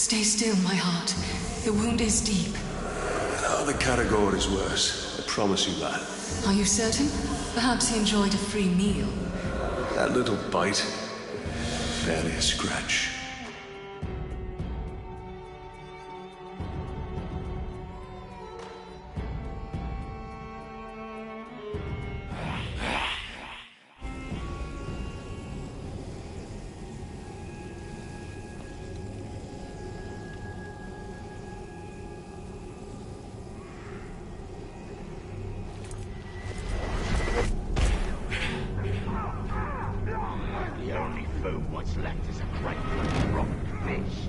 Stay still, my heart. The wound is deep. Oh, the Caragor is worse. I promise you that. Are you certain? Perhaps he enjoyed a free meal. That little bite. Barely a scratch. The only food what's left is a great rotten fish.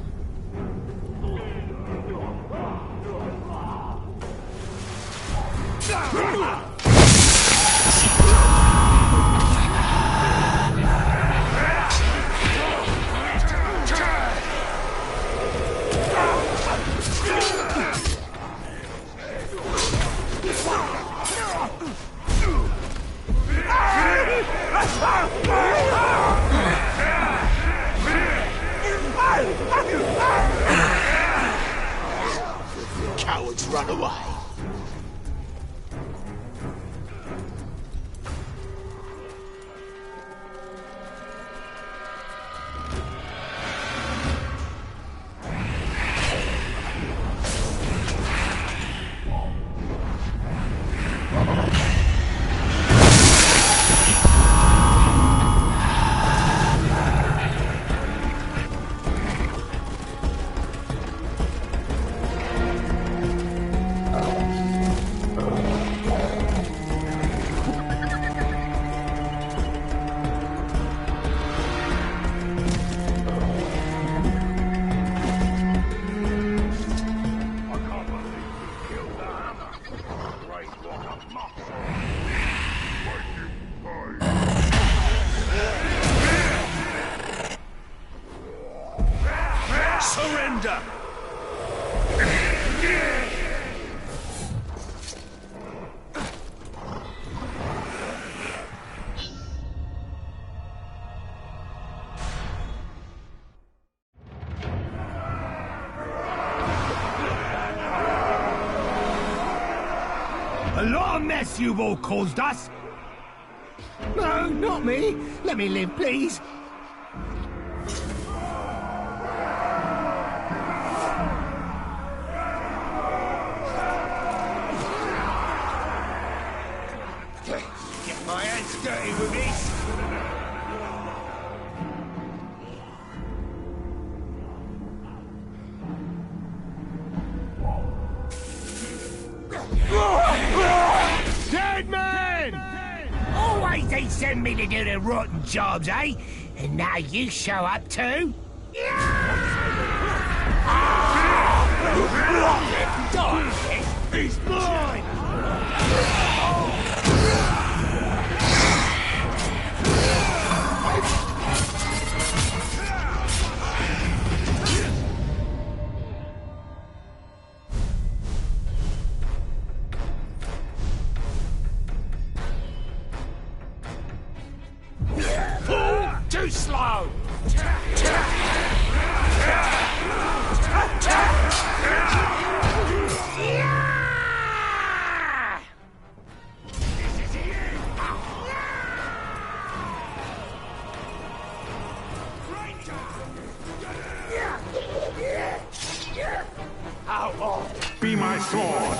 Cowards run away. Surrender! A lot of mess you've all caused us. No, not me. Let me live, please. Get my hands dirty with this. Dead man! Always they send me to do the rotten jobs, eh? And now you show up too? He's mine! Too slow! Be my sword!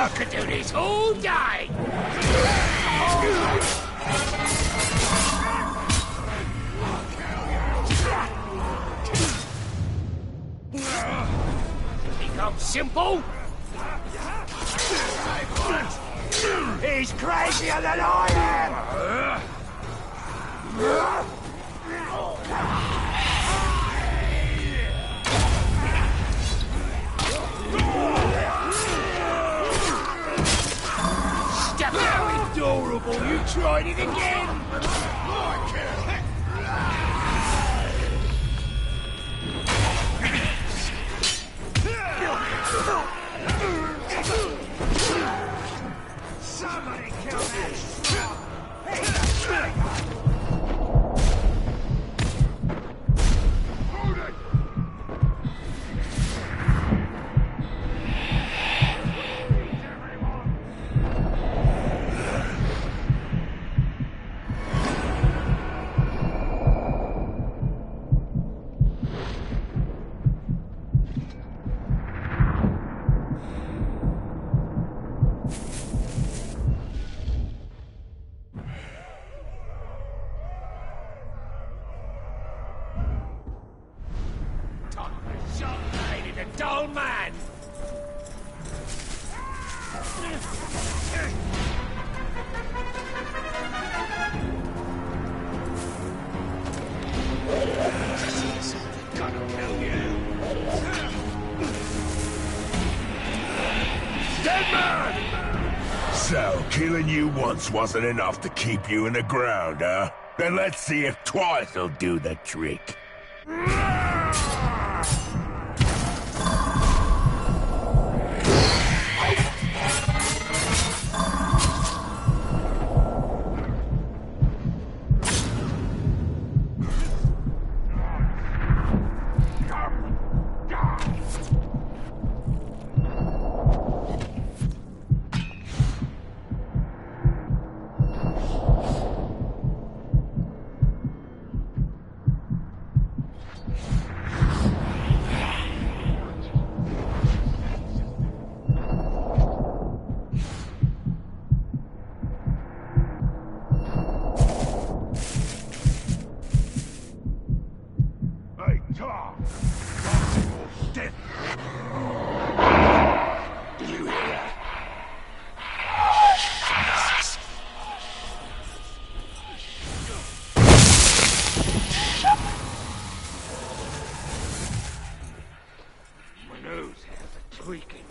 I could do this all day! Become simple? He's crazier than I am! Step out, adorable! You tried it again! Somebody kill that straw! Dull man! Gonna kill you! Dead man! So, killing you once wasn't enough to keep you in the ground, huh? Then let's see if twice will do the trick.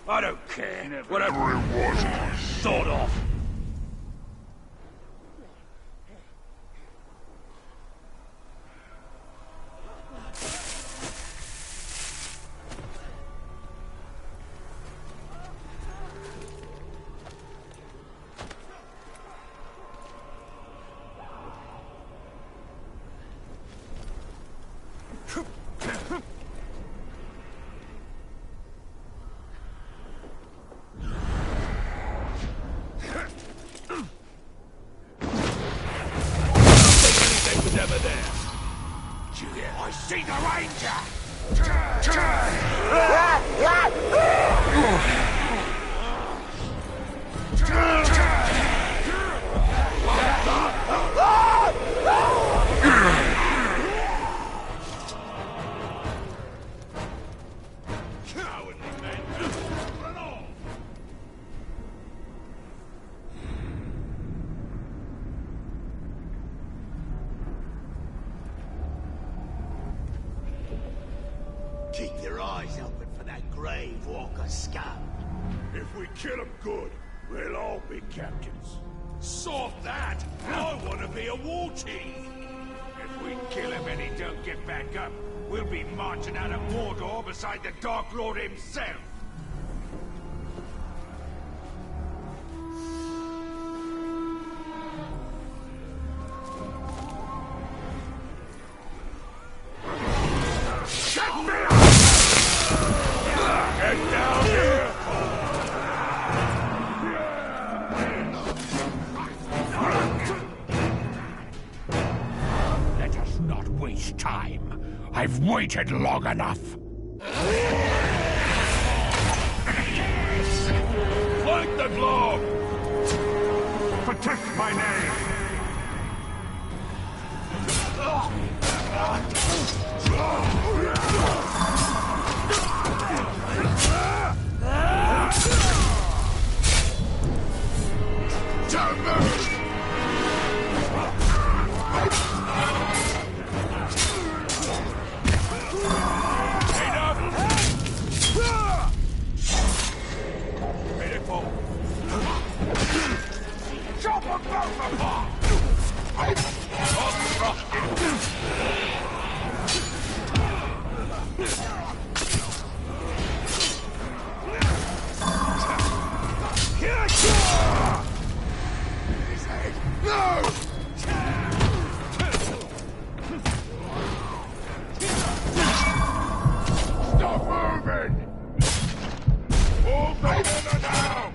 I don't care. Whatever it was, sod off. I see the ranger! Cowardly men! Run off! Keep your eyes open for that grave walker scum. If we kill him good, we'll all be captains. Sod that! I want to be a war chief! If we kill him and he don't get back up, we'll be marching out of Mordor beside the Dark Lord himself! Shut me up! Get down here! Let us not waste time. I've waited long enough. Fight the long! Protect my name! Don't move! Chop them both apart! No! Stop moving! All men in now!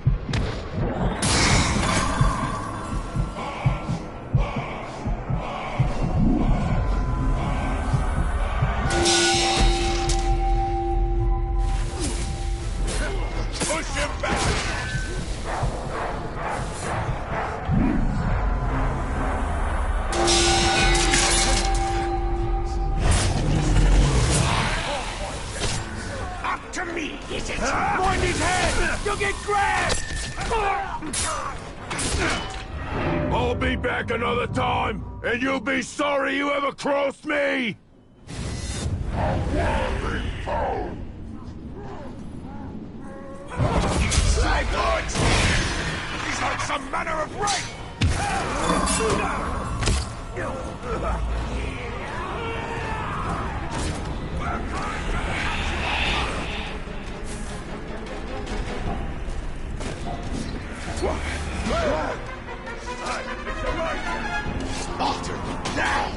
Push him back! Up to me, is it? Mind his head! You'll get grabbed! I'll be back another time, and you'll be sorry you ever crossed me! A worthy foe! Say good! He's like some manner of rape! Smarter now!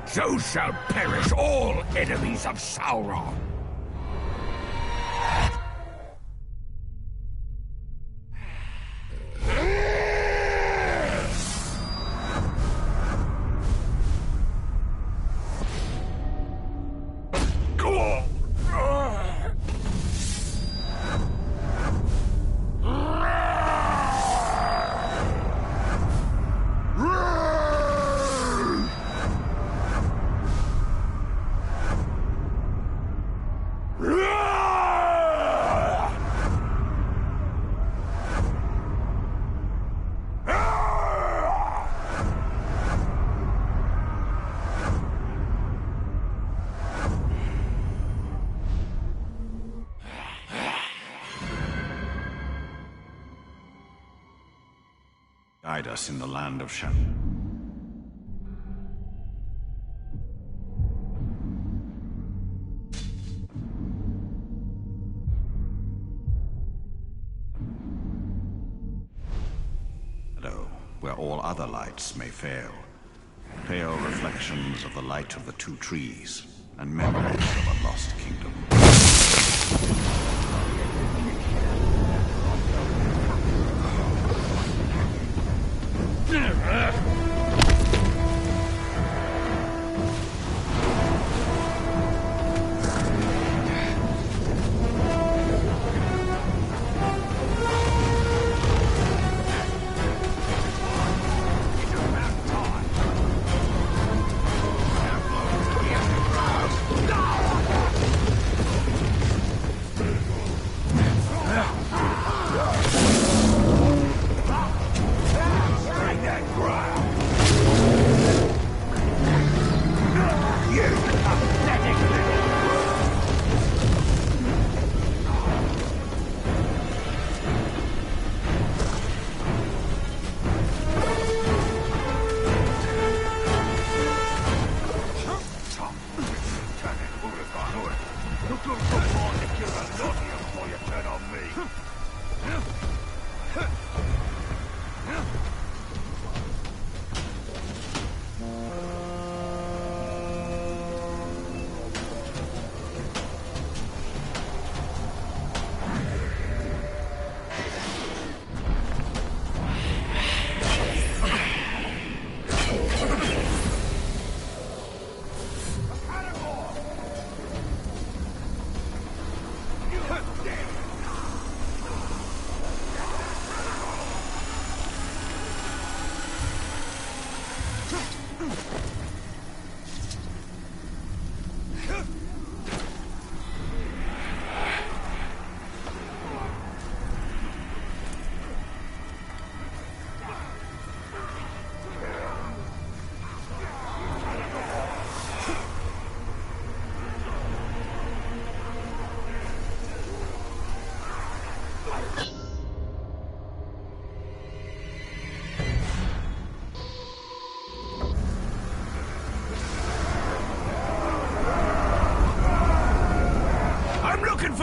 So shall perish all enemies of Sauron. Guide us in the land of shadow. Where all other lights may fail. Pale reflections of the light of the two trees, and memories of a lost kingdom.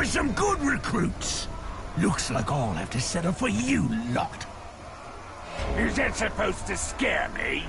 for some good recruits. Looks like I'll have to settle for you lot. Is that supposed to scare me?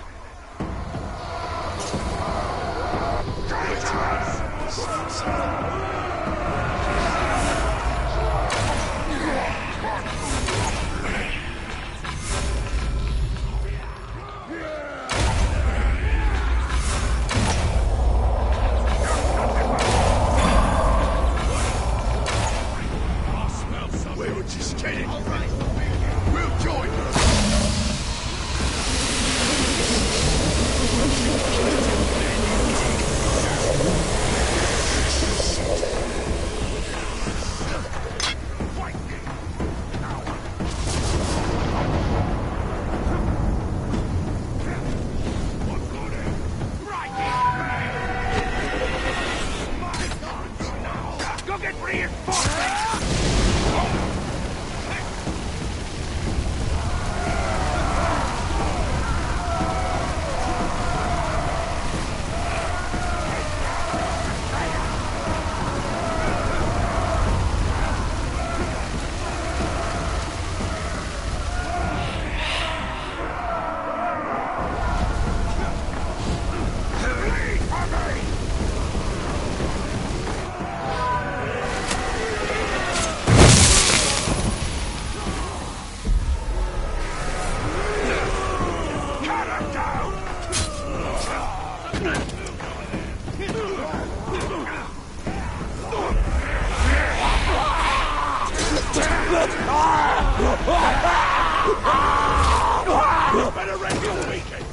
We were just kidding. We'll join her. Go get reinforcements! Better wreck your weekend.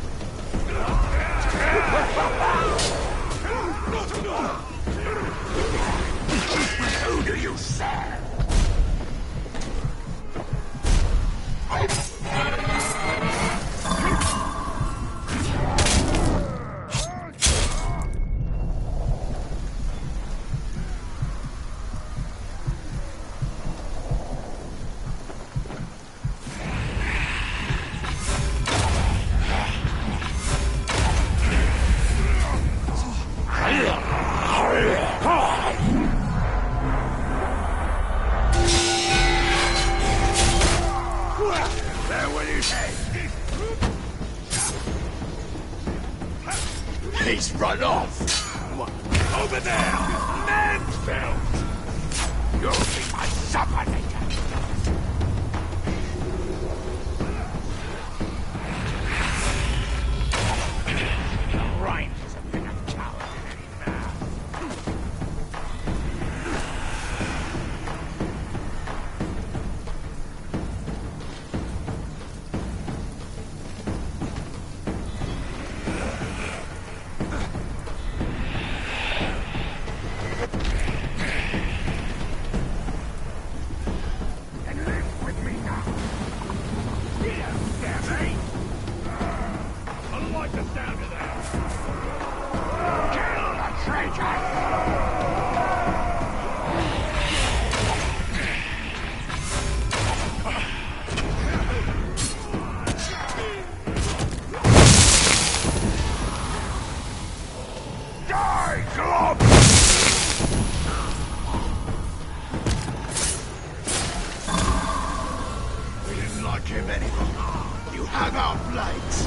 Who do you serve? He's run off. Over there! Mansfield! You'll be my supper later. Rhymes is a bit of coward in any mouth. And live with me now. Get out there, mate! I don't like the sound of that. Kill the traitor! Die, Glob! We didn't like him anyway. You have our blades.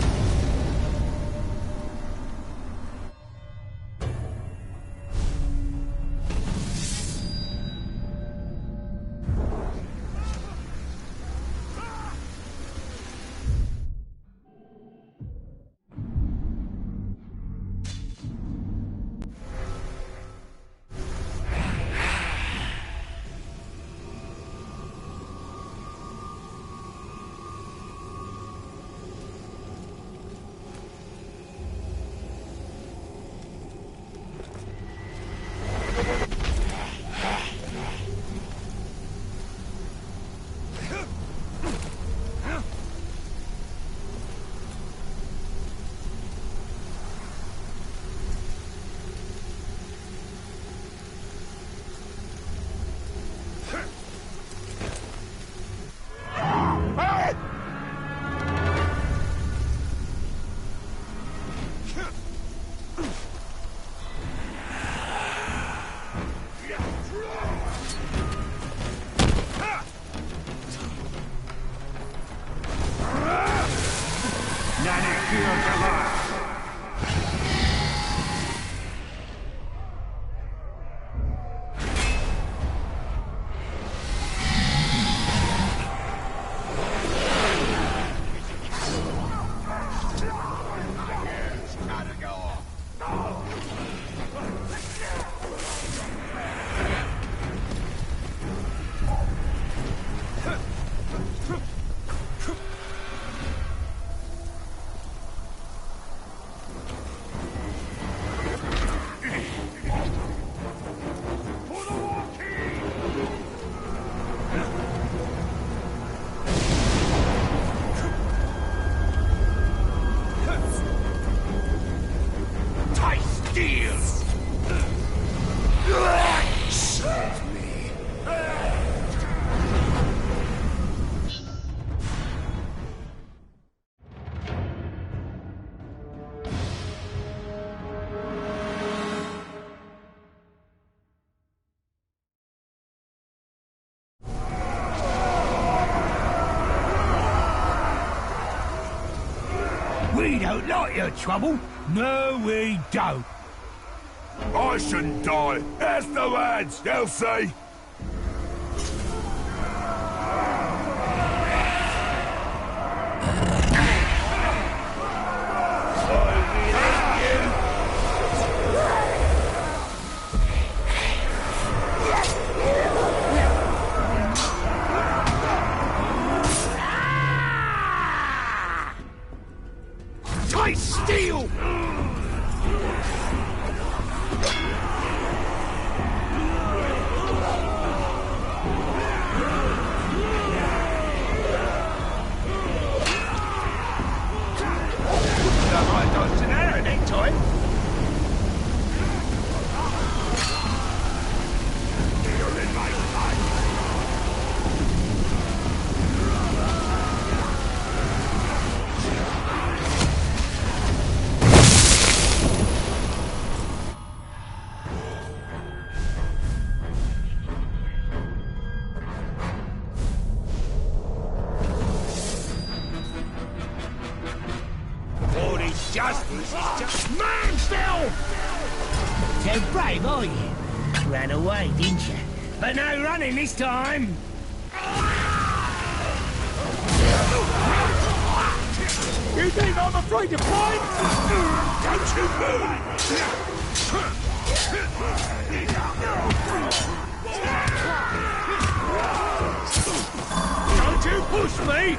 We don't like your trouble. No, we don't. I shouldn't die. Ask the lads, they'll say. Tight steel! Just man still! So brave, are you? Ran away, didn't you? But no running this time! You think I'm afraid to fight? Don't you move! Don't you push me!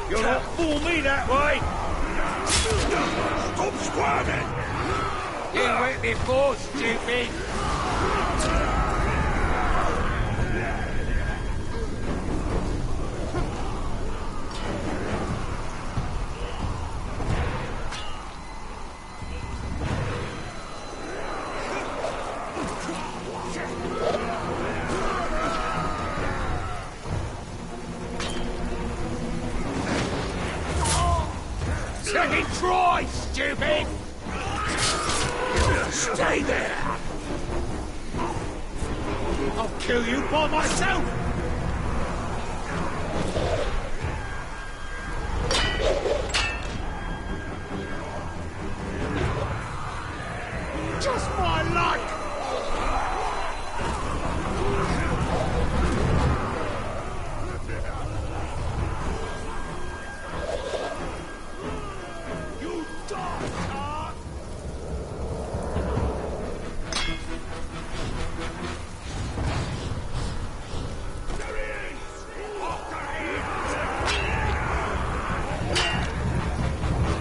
You'll not fool me that way! Stop squirming! You went before, stupid! Second try, stupid! Stay there! I'll kill you by myself! Just my luck!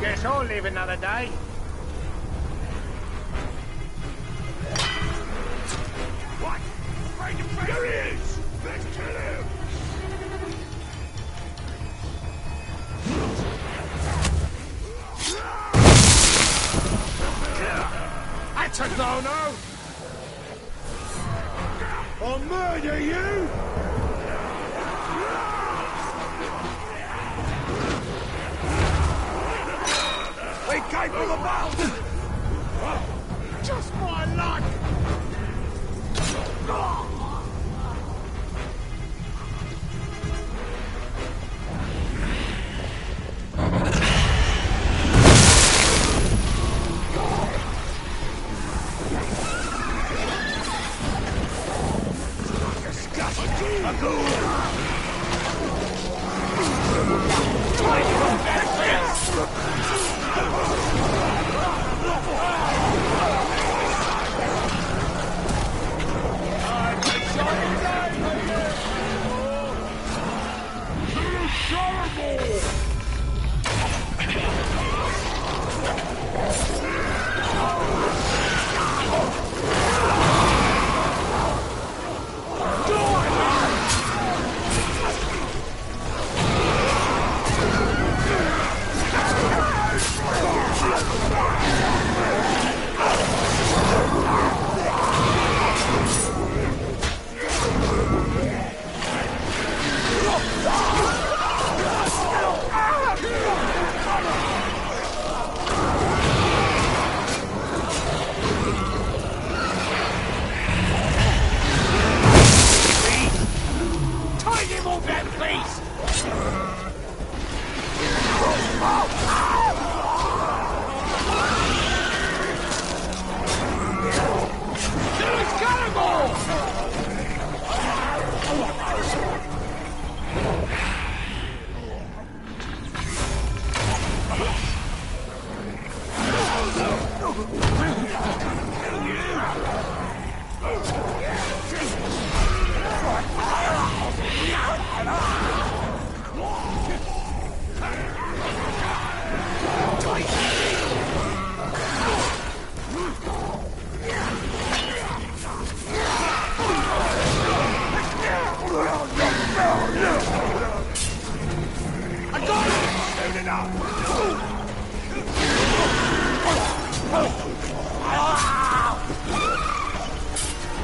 Guess I'll live another day. What? Right in front. There he is! Let's kill him! That's a no-no! I'll murder you! They came from the mountain! Just my luck!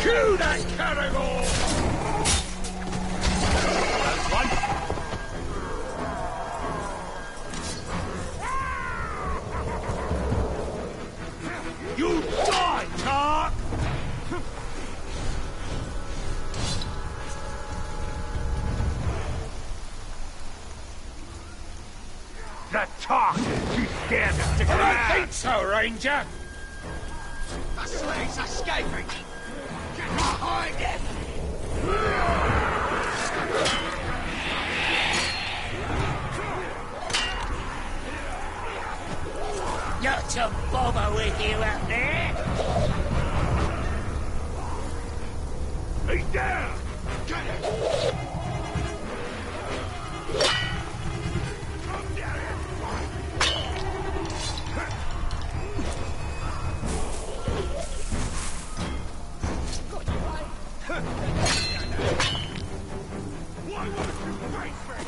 Kill that caragor! You die, Tark! The Tark is too scared to stick around. I don't think so, Ranger. The sling's escaping. Get behind it! Not to bother with you up there. He's down! Get him! Come down here! Why won't you face me?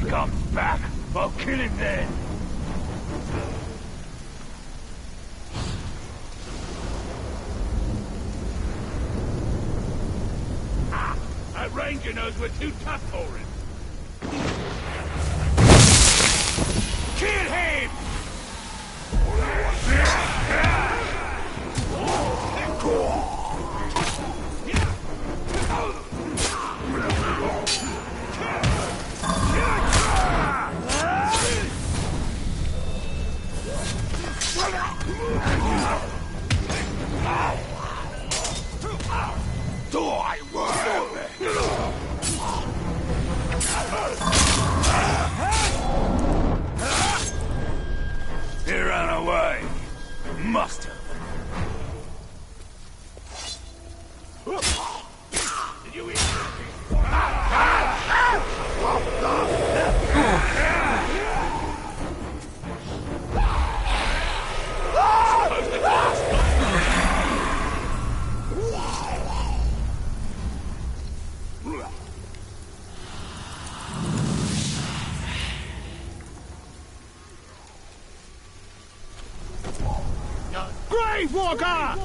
Comes back, I'll kill him then. Ah, that ranger knows we're too tough for him. Kill him! He ran away. Must have. Did you eat? Gravewalker!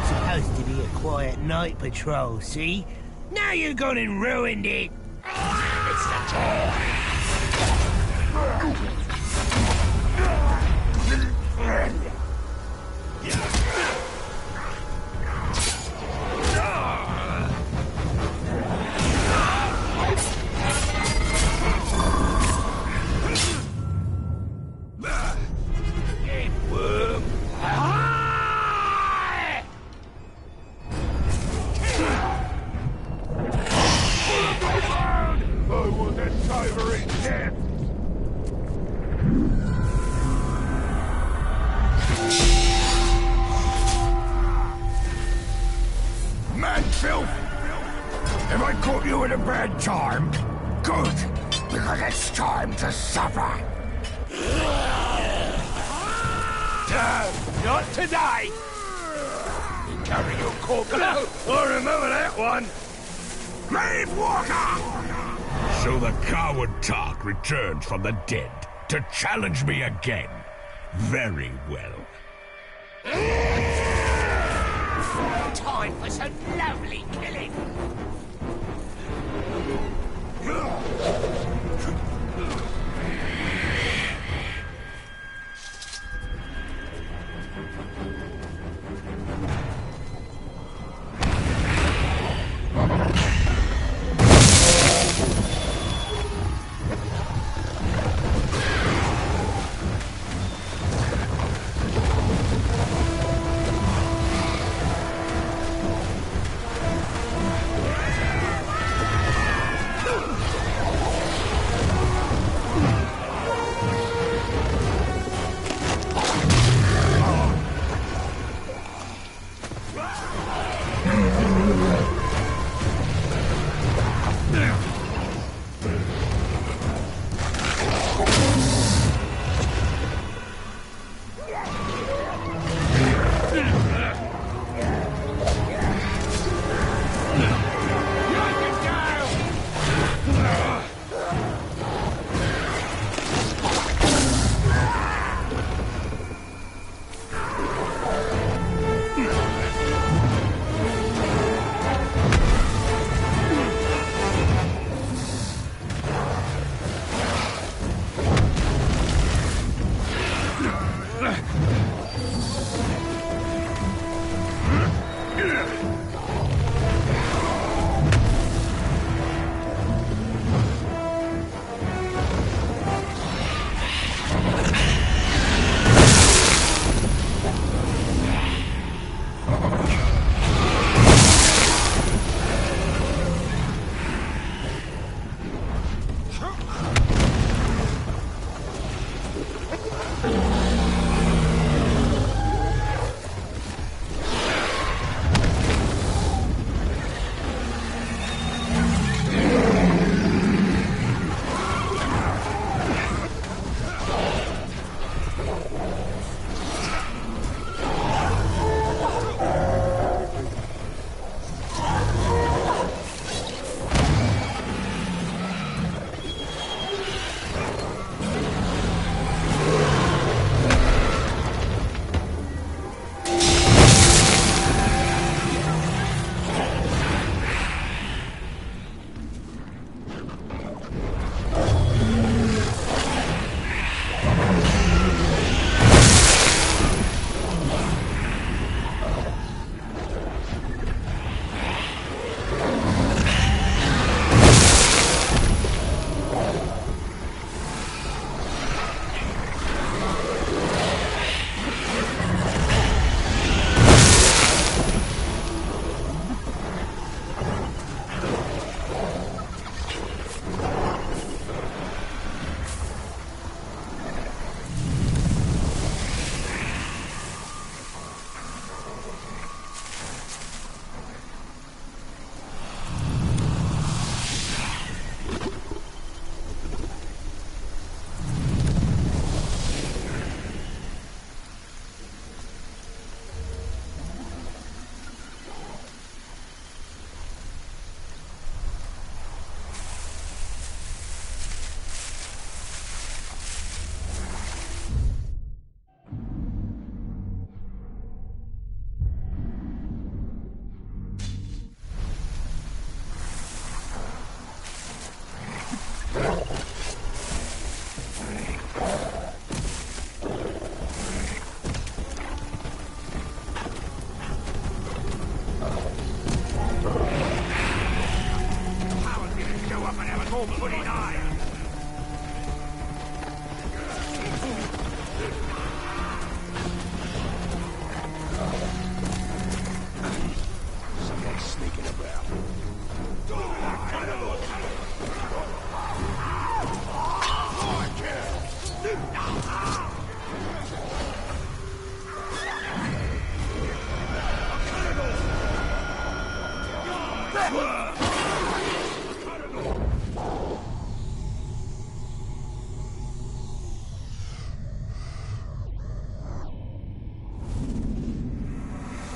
Supposed to be a quiet night patrol, see? Now you've gone and ruined it! It's the toy! Have I caught you in a bad time? Good, because it's time to suffer. No, not today! You carry your corpse. I remember that one. Gravewalker! So the coward Tark returns from the dead to challenge me again. Very well. Time for some lovely killing!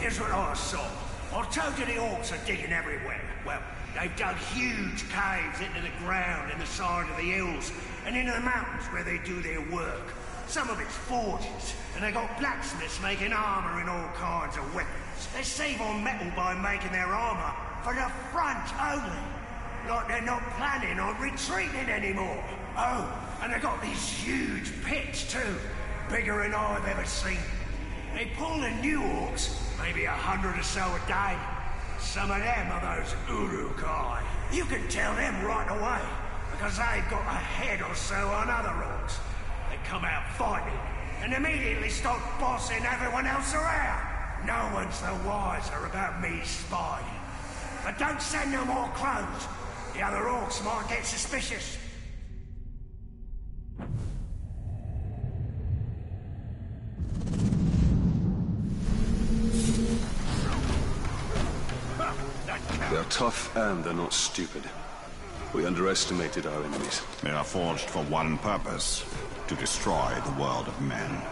Here's what I saw. I told you the orcs are digging everywhere. Well, they've dug huge caves into the ground in the side of the hills and into the mountains where they do their work. Some of it's forges, and they got blacksmiths making armor and all kinds of weapons. They save on metal by making their armor for the front only. Like they're not planning on retreating anymore. Oh, and they got these huge pits too. Bigger than I've ever seen. They pull in new orcs, maybe 100 or so a day. Some of them are those Uruk. You can tell them right away, because they've got a head or so on other orcs. They come out fighting, and immediately start bossing everyone else around. No one's the wiser about me spying. But don't send no more clothes. The other orcs might get suspicious. They're tough and they're not stupid. We underestimated our enemies. They are forged for one purpose, to destroy the world of men.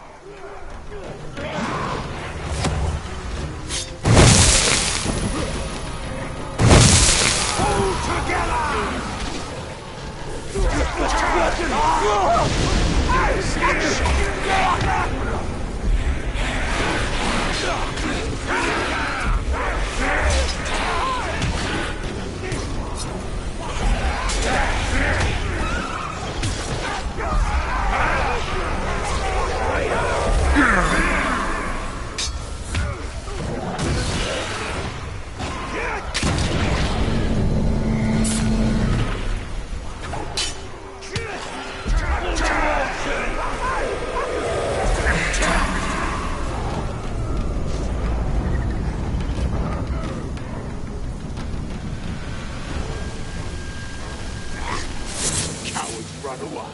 Run away.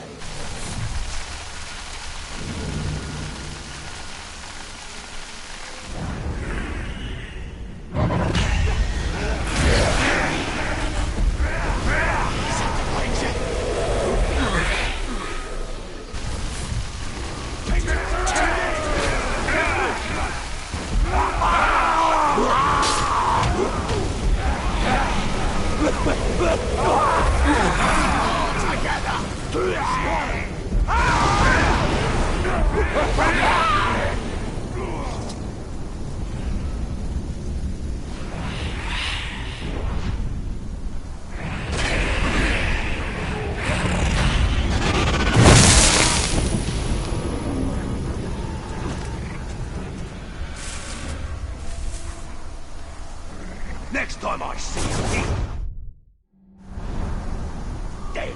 Next time I see you, dead.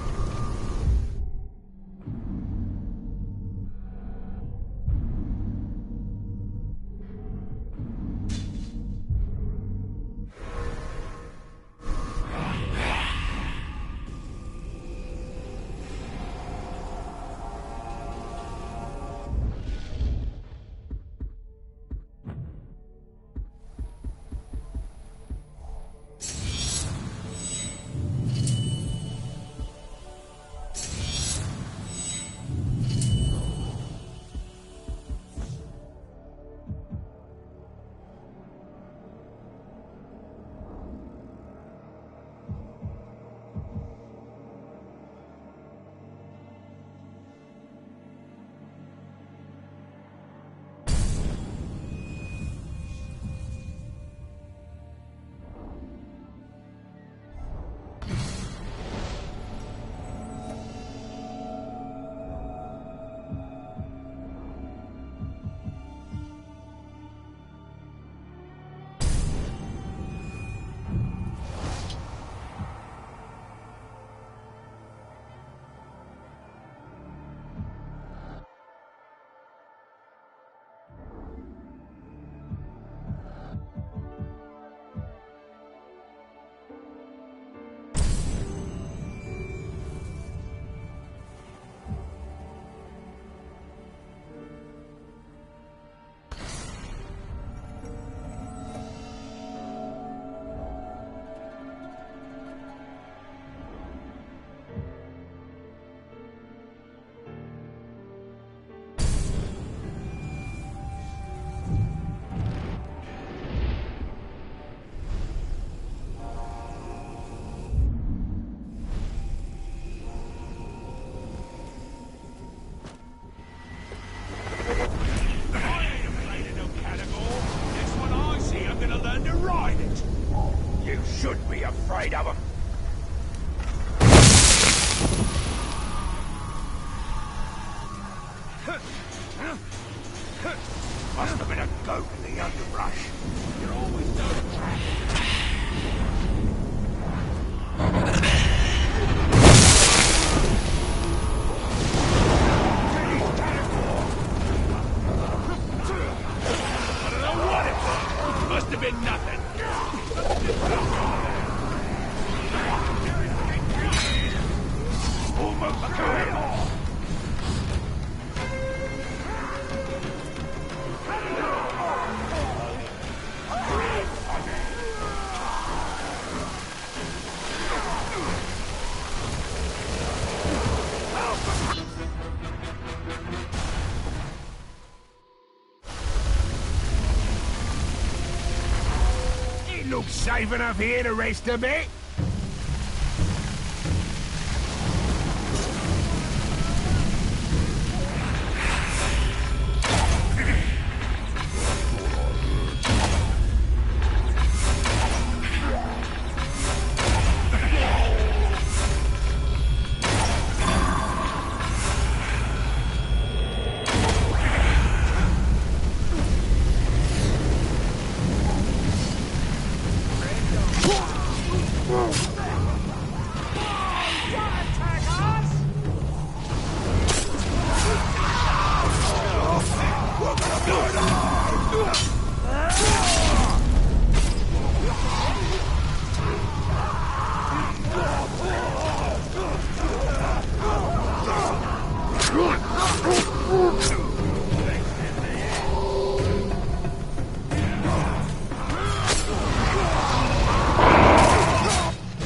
safe enough here to rest a bit?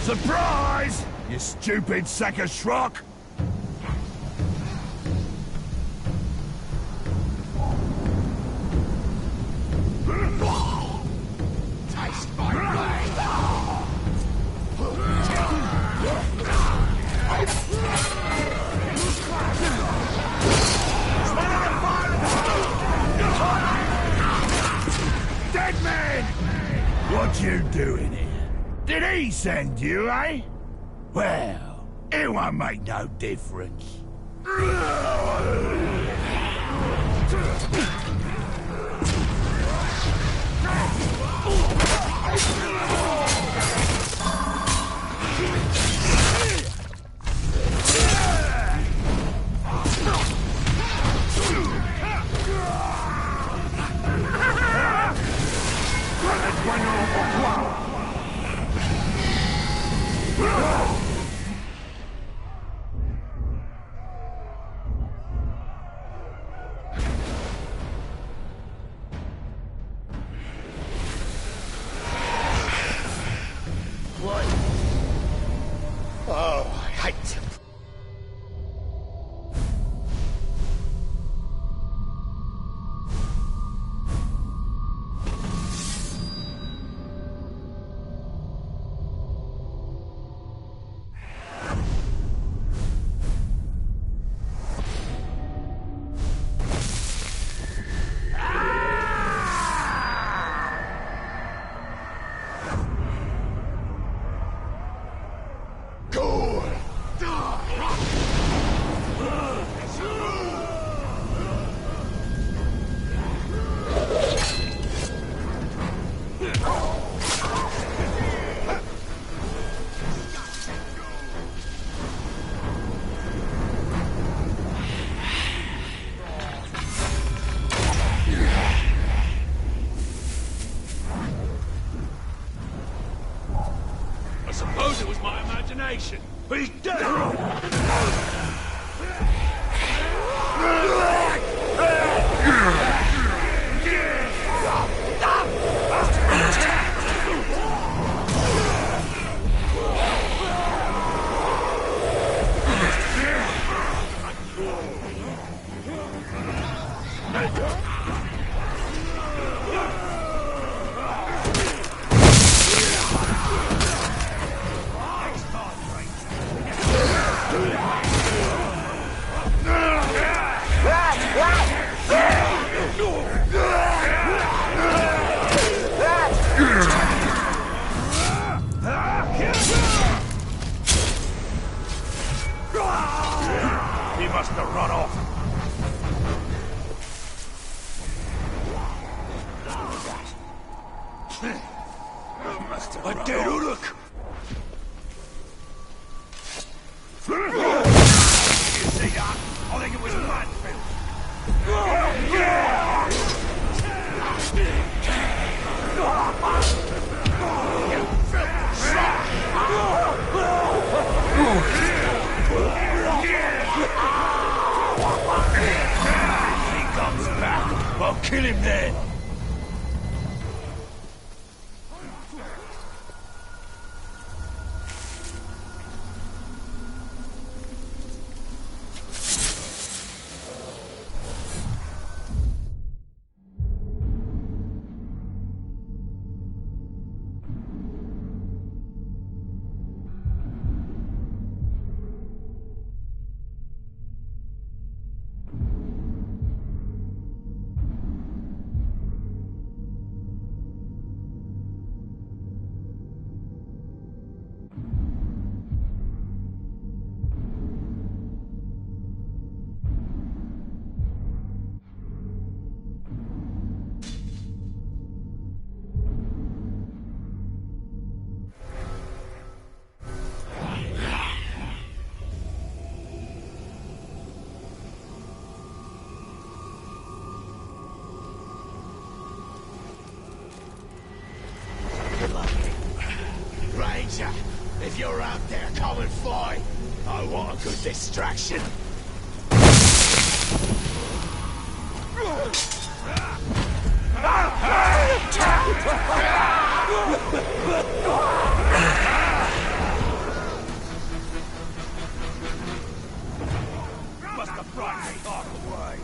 Surprise! You stupid sack of schrock! Taste my blade! Dead man! What you doing here? Did he send you, eh? Well, it won't make no difference. Oh, I hate to... I suppose it was my imagination. But he's dead! He must have run off. A dead Uruk! You see that? I think it was Manfield. He comes back. I'll kill him then. there, come and fight. I want a good distraction. Must have brought me off the way.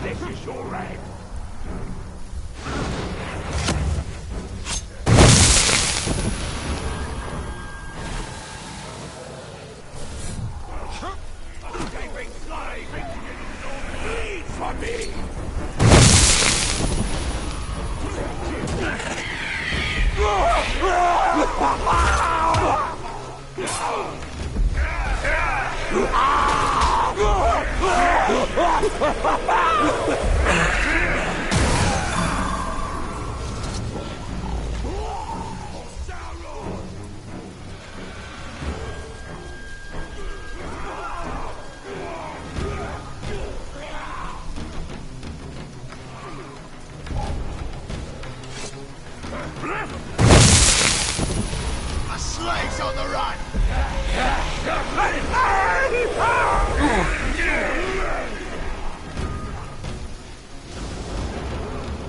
This is your rag. From me. A slave's on the run!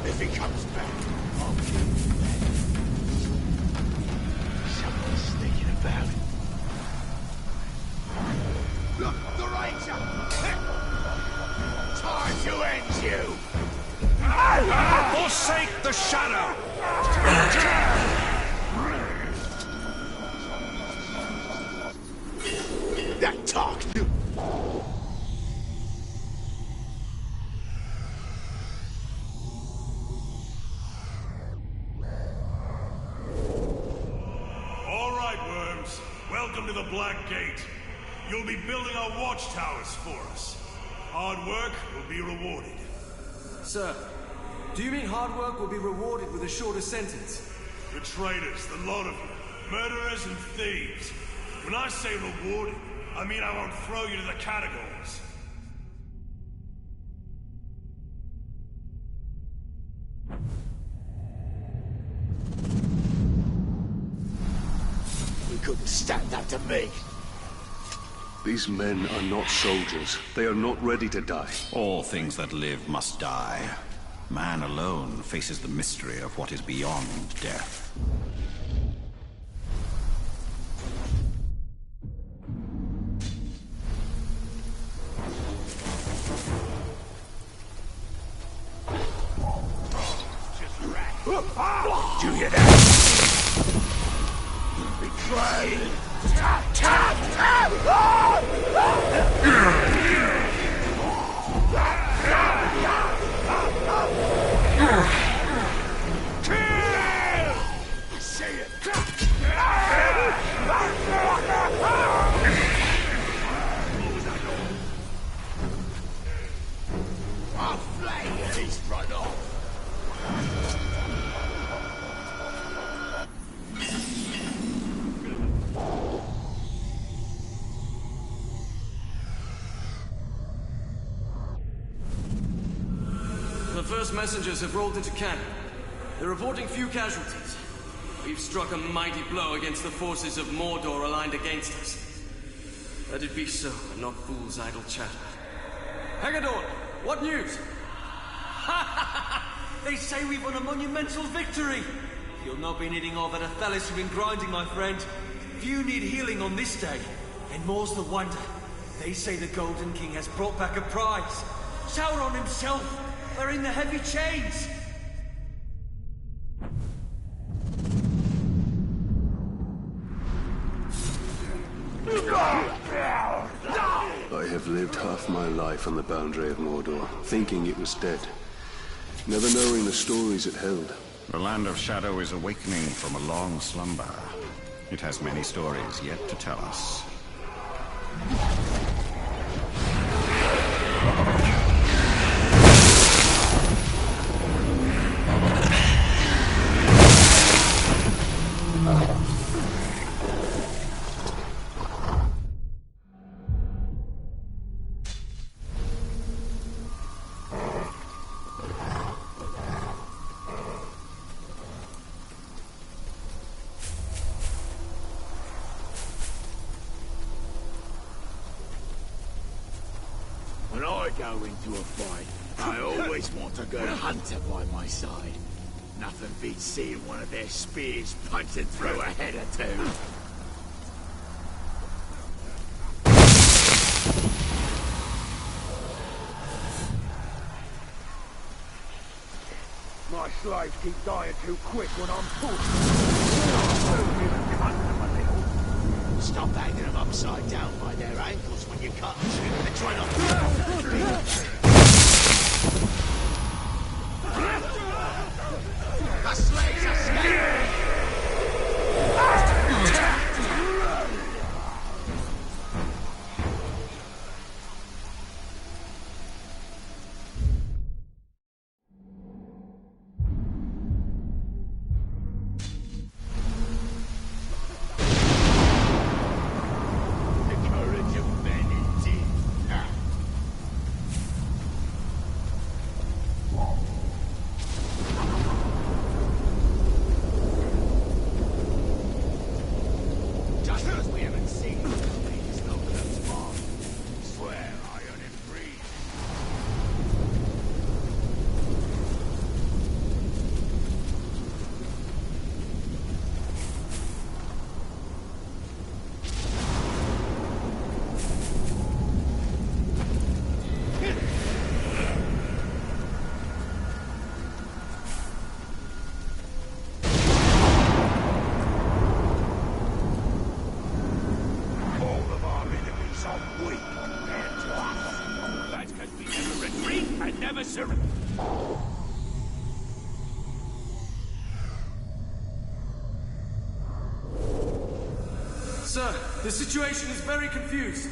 If he comes back, I'll kill him then. Someone's thinking about it. Look, the Ranger! Time to end you! Forsake the shadow! That talk! All right, worms. Welcome to the Black Gate. You'll be building our watchtowers for us. Hard work will be rewarded. Sir, do you mean hard work will be rewarded with a shorter sentence? You're traitors, the lot of you. Murderers and thieves. When I say rewarded, I mean I won't throw you to the catacombs. You couldn't stand up to me. These men are not soldiers. They are not ready to die. All things that live must die. Man alone faces the mystery of what is beyond death. Did you hear that? Betrayed! I see it! I'll flay you and he's run off! The first messengers have rolled into camp. They're reporting few casualties. we've struck a mighty blow against the forces of Mordor aligned against us. Let it be so, and not fools' idle chatter. Haggadorn, what news? They say we've won a monumental victory! You've not been eating all that Athelis you've been grinding, my friend. Few need healing on this day, and more's the wonder. They say the Golden King has brought back a prize. Sauron himself, wearing the heavy chains. I have lived half my life on the boundary of Mordor, thinking it was dead, never knowing the stories it held. The Land of Shadow is awakening from a long slumber. It has many stories yet to tell us. When I go into a fight, I always want a good hunter by my side. Nothing beats seeing one of their spears punching through a head or two. My slaves keep dying too quick when I'm pushed. Stop hanging them upside down by their ankles when you cut them, and try not to... The slaves are scared! Sir, the situation is very confused.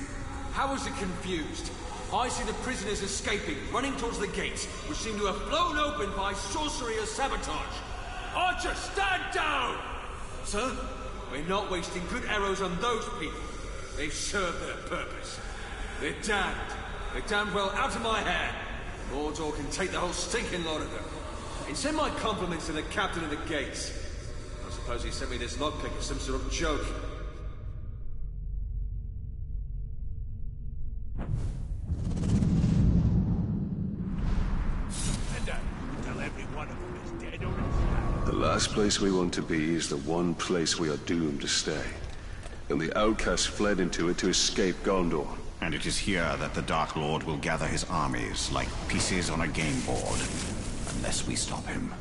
How is it confused? I see the prisoners escaping, running towards the gates, which seem to have blown open by sorcery or sabotage. Archer, stand down! Sir, we're not wasting good arrows on those people. They've served their purpose. They're damned. They're damned well out of my hair. Mordor can take the whole stinking lot of them. And send my compliments to the captain of the gates. I suppose he sent me this lockpick as some sort of joke. The last place we want to be is the one place we are doomed to stay. And the outcasts fled into it to escape Gondor. And it is here that the Dark Lord will gather his armies like pieces on a game board. Unless we stop him.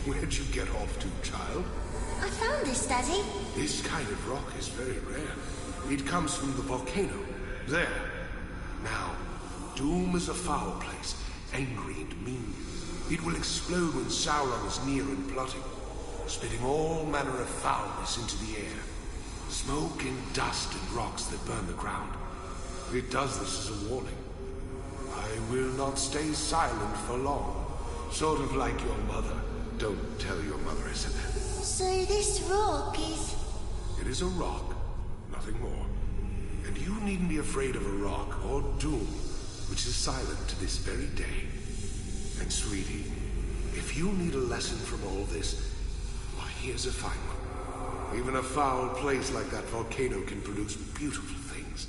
Where'd you get off to, child? I found this, Daddy. This kind of rock is very rare. It comes from the volcano. There. Now, Doom is a foul place, angry and mean. It will explode when Sauron is near and plotting, spitting all manner of foulness into the air. Smoke and dust and rocks that burn the ground. It does this as a warning. I will not stay silent for long. Sort of like your mother. Don't tell your mother I said that. So this rock is... It is a rock, nothing more. And you needn't be afraid of a rock or Doom, which is silent to this very day. And sweetie, if you need a lesson from all this, why, here's a fine one. Even a foul place like that volcano can produce beautiful things.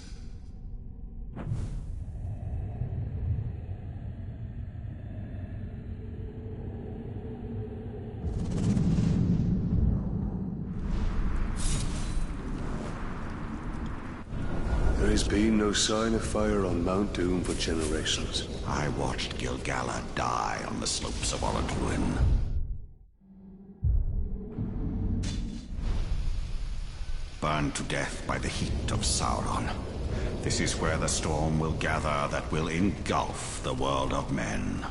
There has been no sign of fire on Mount Doom for generations. I watched Gilgalad die on the slopes of Uruk. Burned to death by the heat of Sauron. This is where the storm will gather that will engulf the world of men.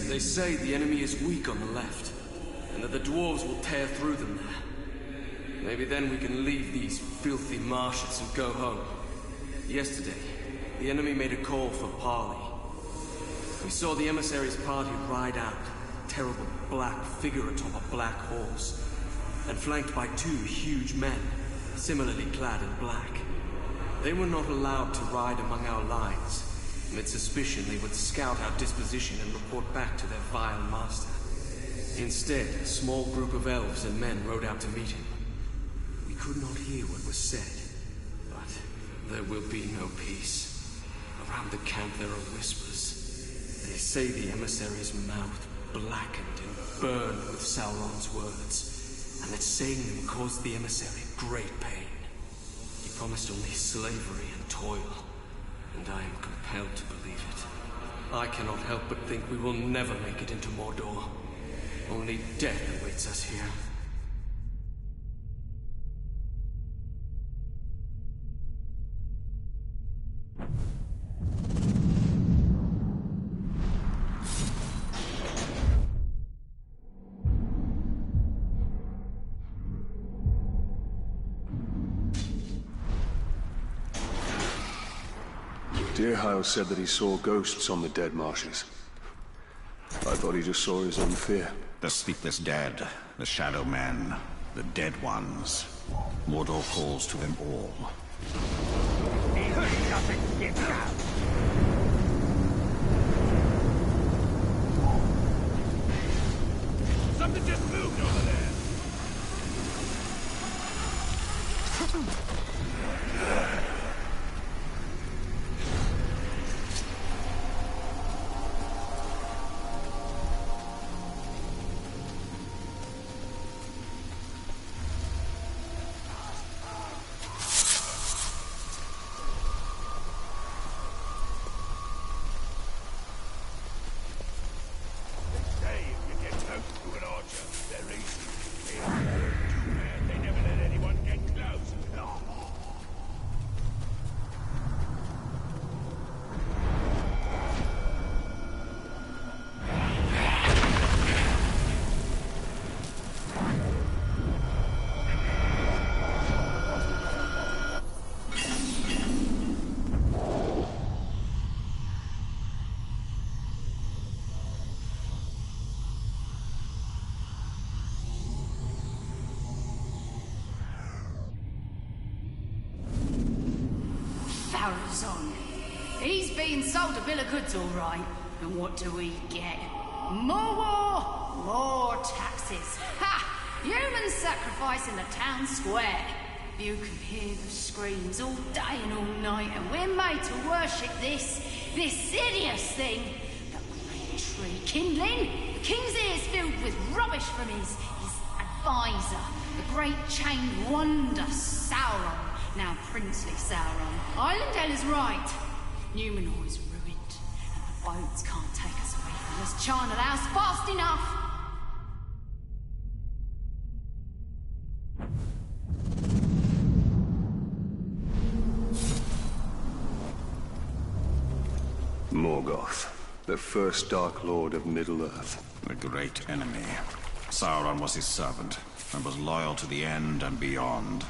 They say the enemy is weak on the left, and that the dwarves will tear through them there. Maybe then we can leave these filthy marshes and go home. Yesterday, the enemy made a call for parley. We saw the emissary's party ride out, a terrible black figure atop a black horse, and flanked by two huge men, similarly clad in black. They were not allowed to ride among our lines. Amid suspicion, they would scout our disposition and report back to their vile master. Instead, a small group of elves and men rode out to meet him. We could not hear what was said, but there will be no peace. Around the camp there are whispers. They say the emissary's mouth blackened and burned with Sauron's words, and that saying them caused the emissary great pain. He promised only slavery and toil, and I am compelled to believe it. I cannot help but think we will never make it into Mordor. Only death awaits us here. Deerhouse said that he saw ghosts on the dead marshes. I thought he just saw his own fear. The sleepless dead, the shadow men, the dead ones. Mordor calls to them all. Something just moved over there. He's being sold a bill of goods, all right. And what do we get? More war, more taxes. Ha! Human sacrifice in the town square. You can hear the screams all day and all night, and we're made to worship this hideous thing. But we made a tree kindling. The king's ears filled with rubbish from his advisor, the great chained wonder Sauron. Now princely Sauron. Islandale is right. Numenor is ruined, and the boats can't take us away from this charnel house fast enough. Morgoth, the first Dark Lord of Middle-earth. The great enemy. Sauron was his servant, and was loyal to the end and beyond.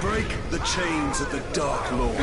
Break the chains of the Dark Lord.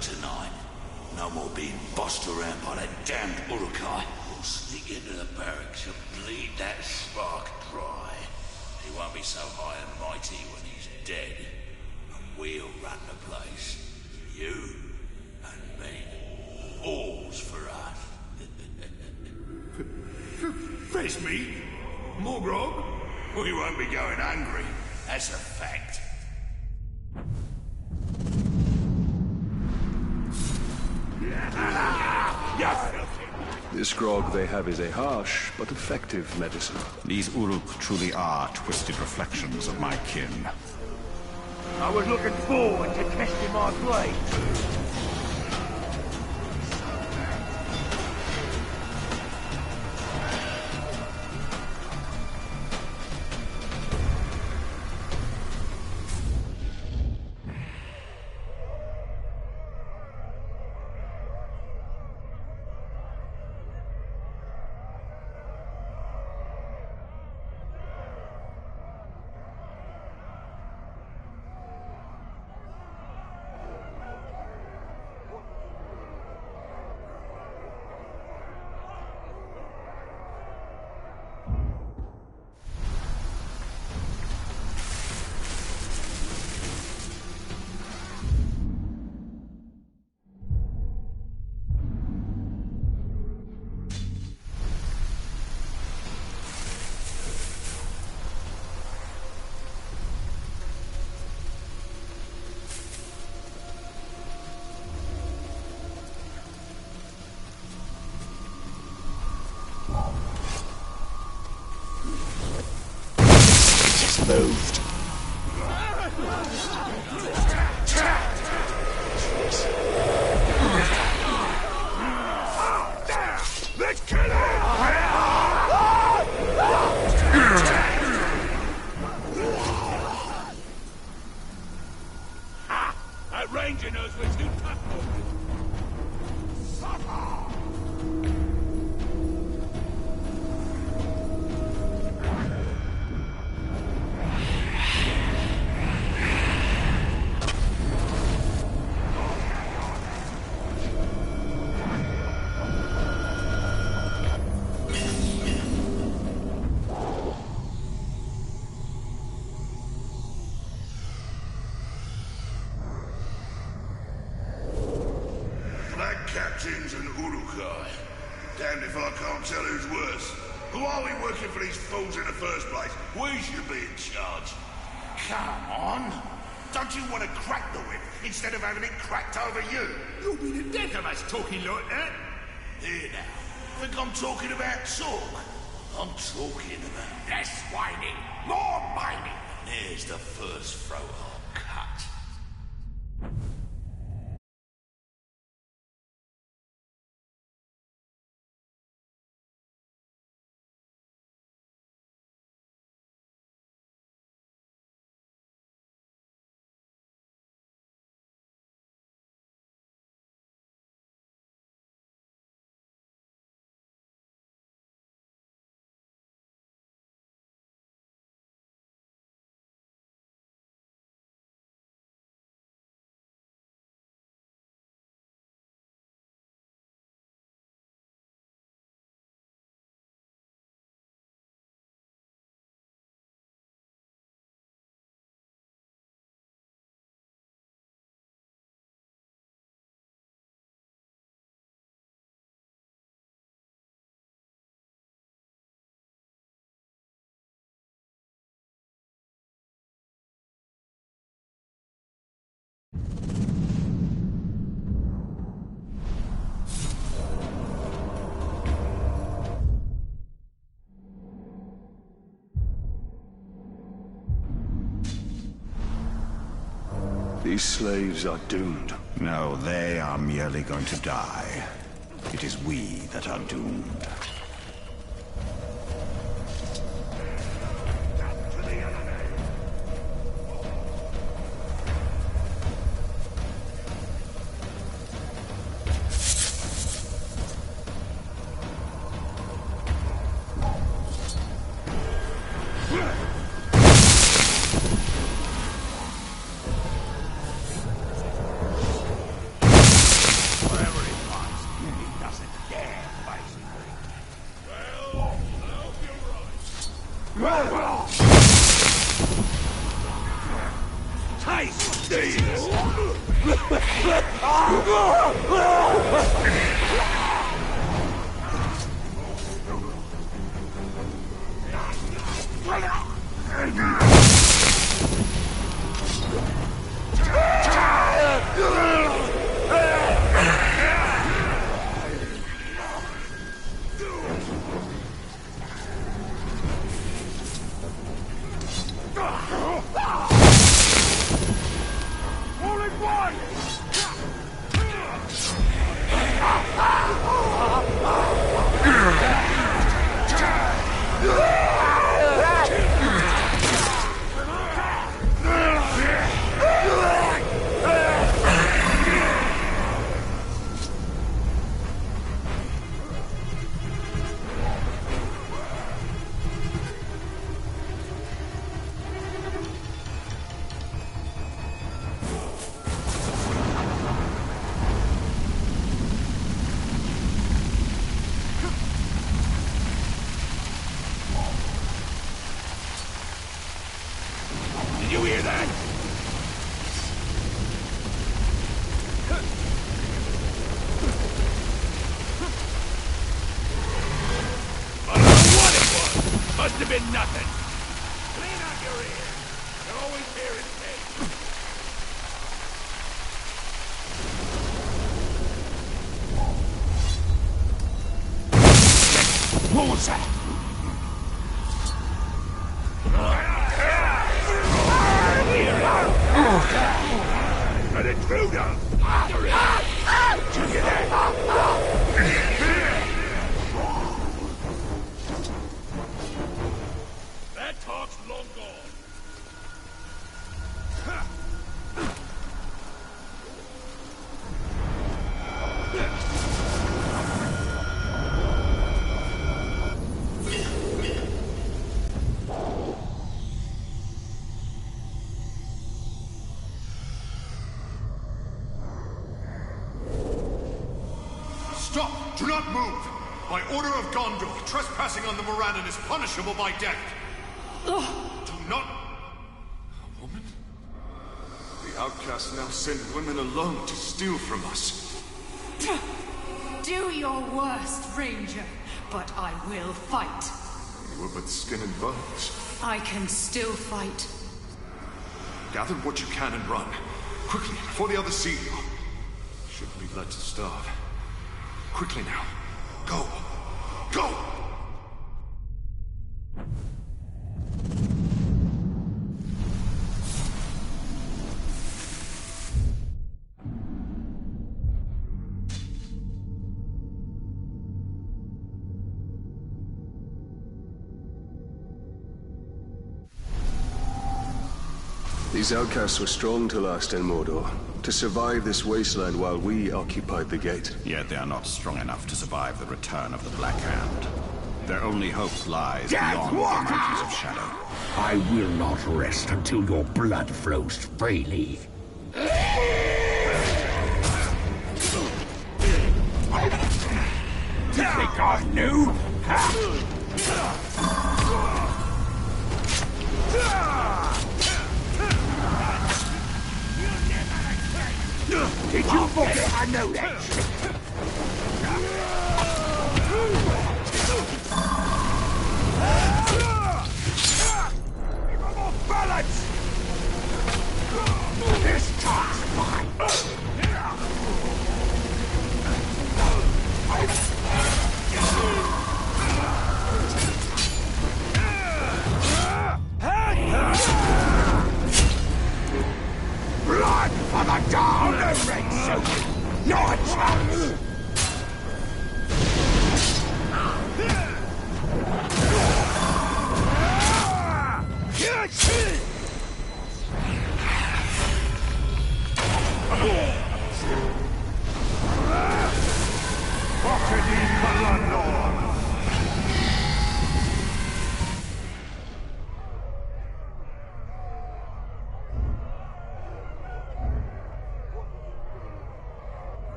Tonight. No more being bossed around by that damned Uruk. We'll sneak into the barracks and bleed that spark dry. He won't be so high and mighty when he's dead. And we'll run the place. You and me. All's for us. Face me? More grog? We won't be going hungry. That's a fact. Ah! This grog they have is a harsh but effective medicine. These Uruk truly are twisted reflections of my kin. I was looking forward to testing my blade. Moved. Let's kill it! That ranger knows we're too tough for him. Captains and Uruk-hai. Damned if I can't tell who's worse. Who are we working for these fools in the first place? We should be in charge. Come on. Don't you want to crack the whip instead of having it cracked over you? You'll be the death of us talking like that. Here now. Think I'm talking about talk? I'm talking about Less whining, more mining. There's the first throat I'll cut. These slaves are doomed. No, they are merely going to die. It is we that are doomed. been nothing. Clean out your ears. You're always hearing things. What was that? An intruder! After it! To your head! That talk's long gone. Stop! Do not move! By order of Gondor, trespassing on the Morannon is punishable by death. Do not... A woman? The outcasts now send women alone to steal from us. Do your worst, Ranger, but I will fight. You were but skin and bones. I can still fight. Gather what you can and run. Quickly, before the others see you. Shouldn't be led to starve. Quickly now. Go! Go! These outcasts were strong to last in Mordor, to survive this wasteland while we occupied the gate. Yet they are not strong enough to survive the return of the Black Hand. Their only hope lies beyond the mountains of shadow. I will not rest until your blood flows freely. You think I knew? Did you forget I know that shit? Give more balance! This time's mine! Blood for the dawn! The red suit! Not a chance!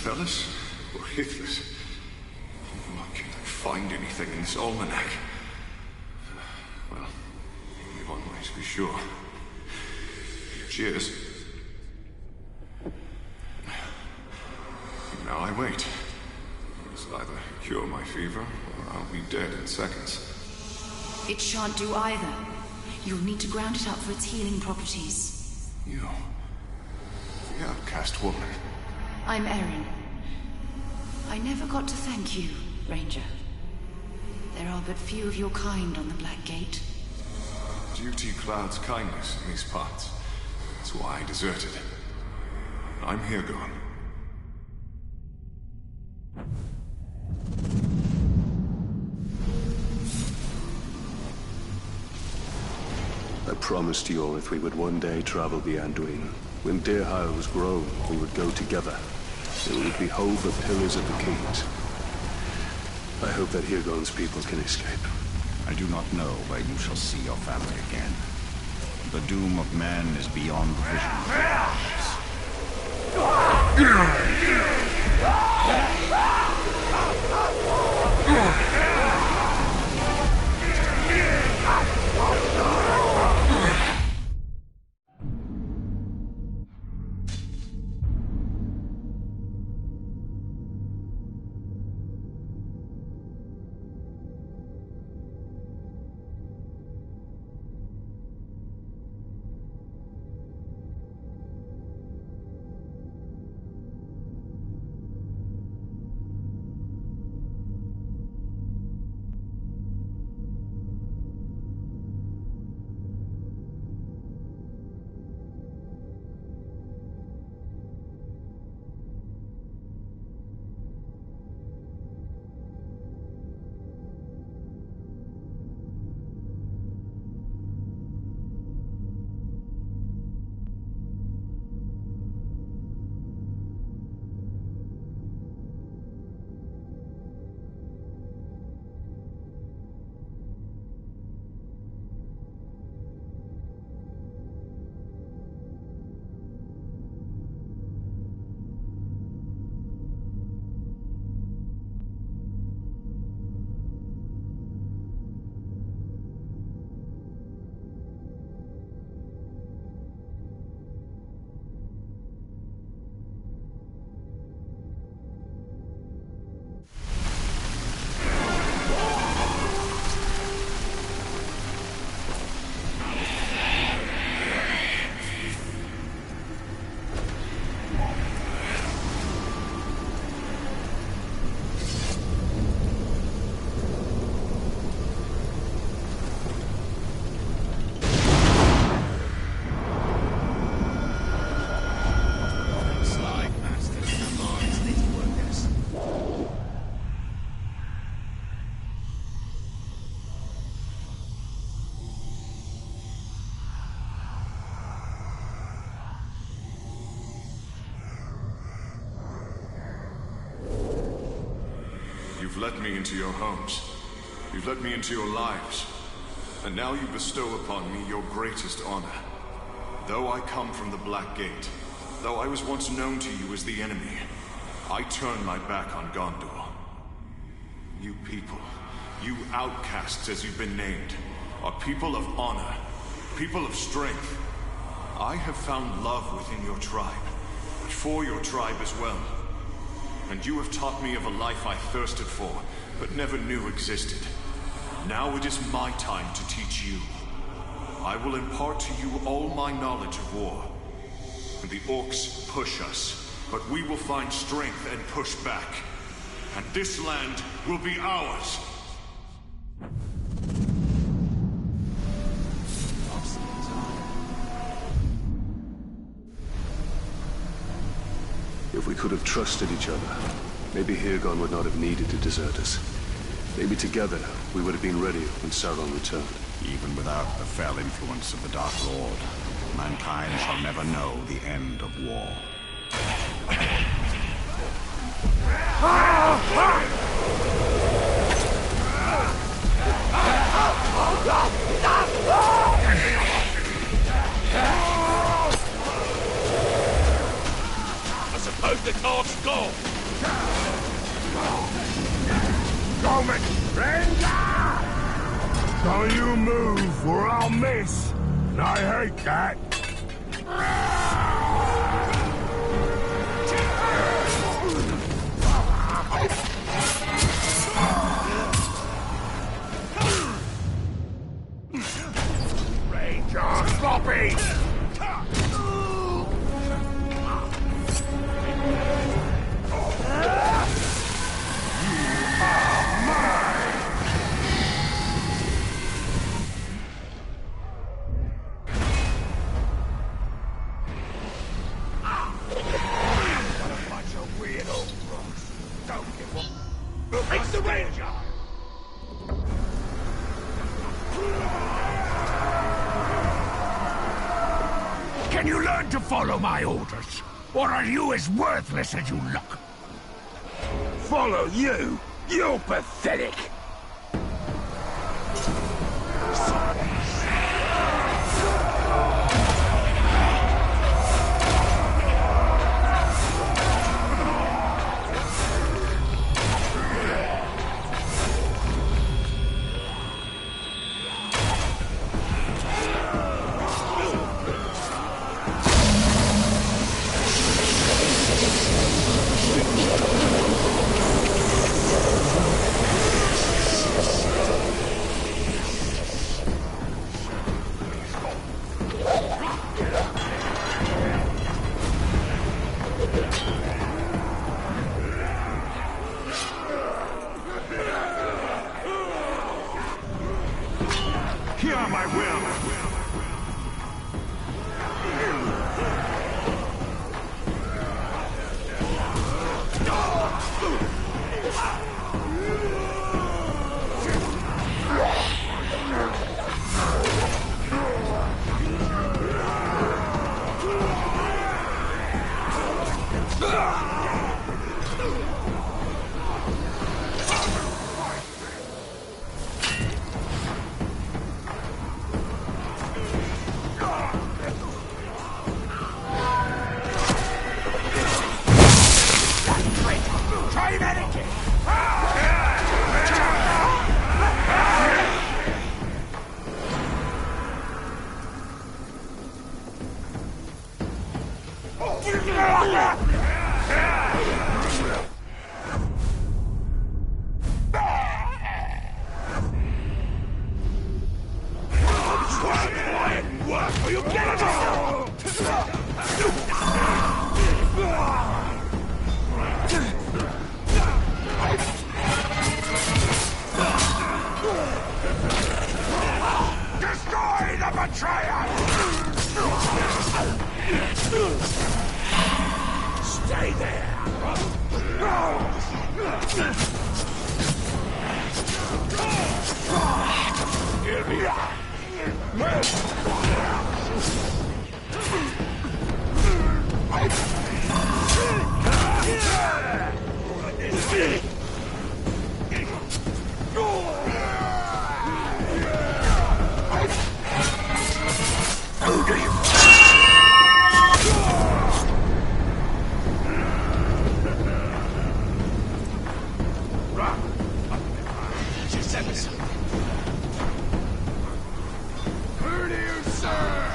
Fellas? Or Hithless? Why can't I find anything in this almanac? Well, only one way to be sure. Cheers. Now I wait. As either cure my fever, or I'll be dead in seconds. It shan't do either. You'll need to ground it up for its healing properties. You... the outcast woman. I'm Erin. I never got to thank you, Ranger. There are but few of your kind on the Black Gate. Duty clouds kindness in these parts. That's why I deserted. I'm here gone. I promised Yorith we would one day travel the Anduin. When Deerhile was grown, we would go together. We would behold the pillars of the kings. I hope that Hirgon's people can escape. I do not know where you shall see your family again. The doom of men is beyond vision. You've let me into your homes. You've let me into your lives. And now you bestow upon me your greatest honor. Though I come from the Black Gate, though I was once known to you as the enemy, I turn my back on Gondor. You people, you outcasts as you've been named, are people of honor, people of strength. I have found love within your tribe, for your tribe as well. And you have taught me of a life I thirsted for, but never knew existed. Now it is my time to teach you. I will impart to you all my knowledge of war. And the orcs push us, but we will find strength and push back. And this land will be ours. If we could have trusted each other, maybe Hirgon would not have needed to desert us. Maybe together, we would have been ready when Sauron returned. Even without the fell influence of the Dark Lord, mankind shall never know the end of war. I suppose the cart's gone. Coming! Ranger! Don't you move or I'll miss. And I hate that. follow my orders? Or are you as worthless as you look? Follow you? You're pathetic! Hear my will! Destroy the betrayer! Stay there! Give me that! Who do you... Who do you serve?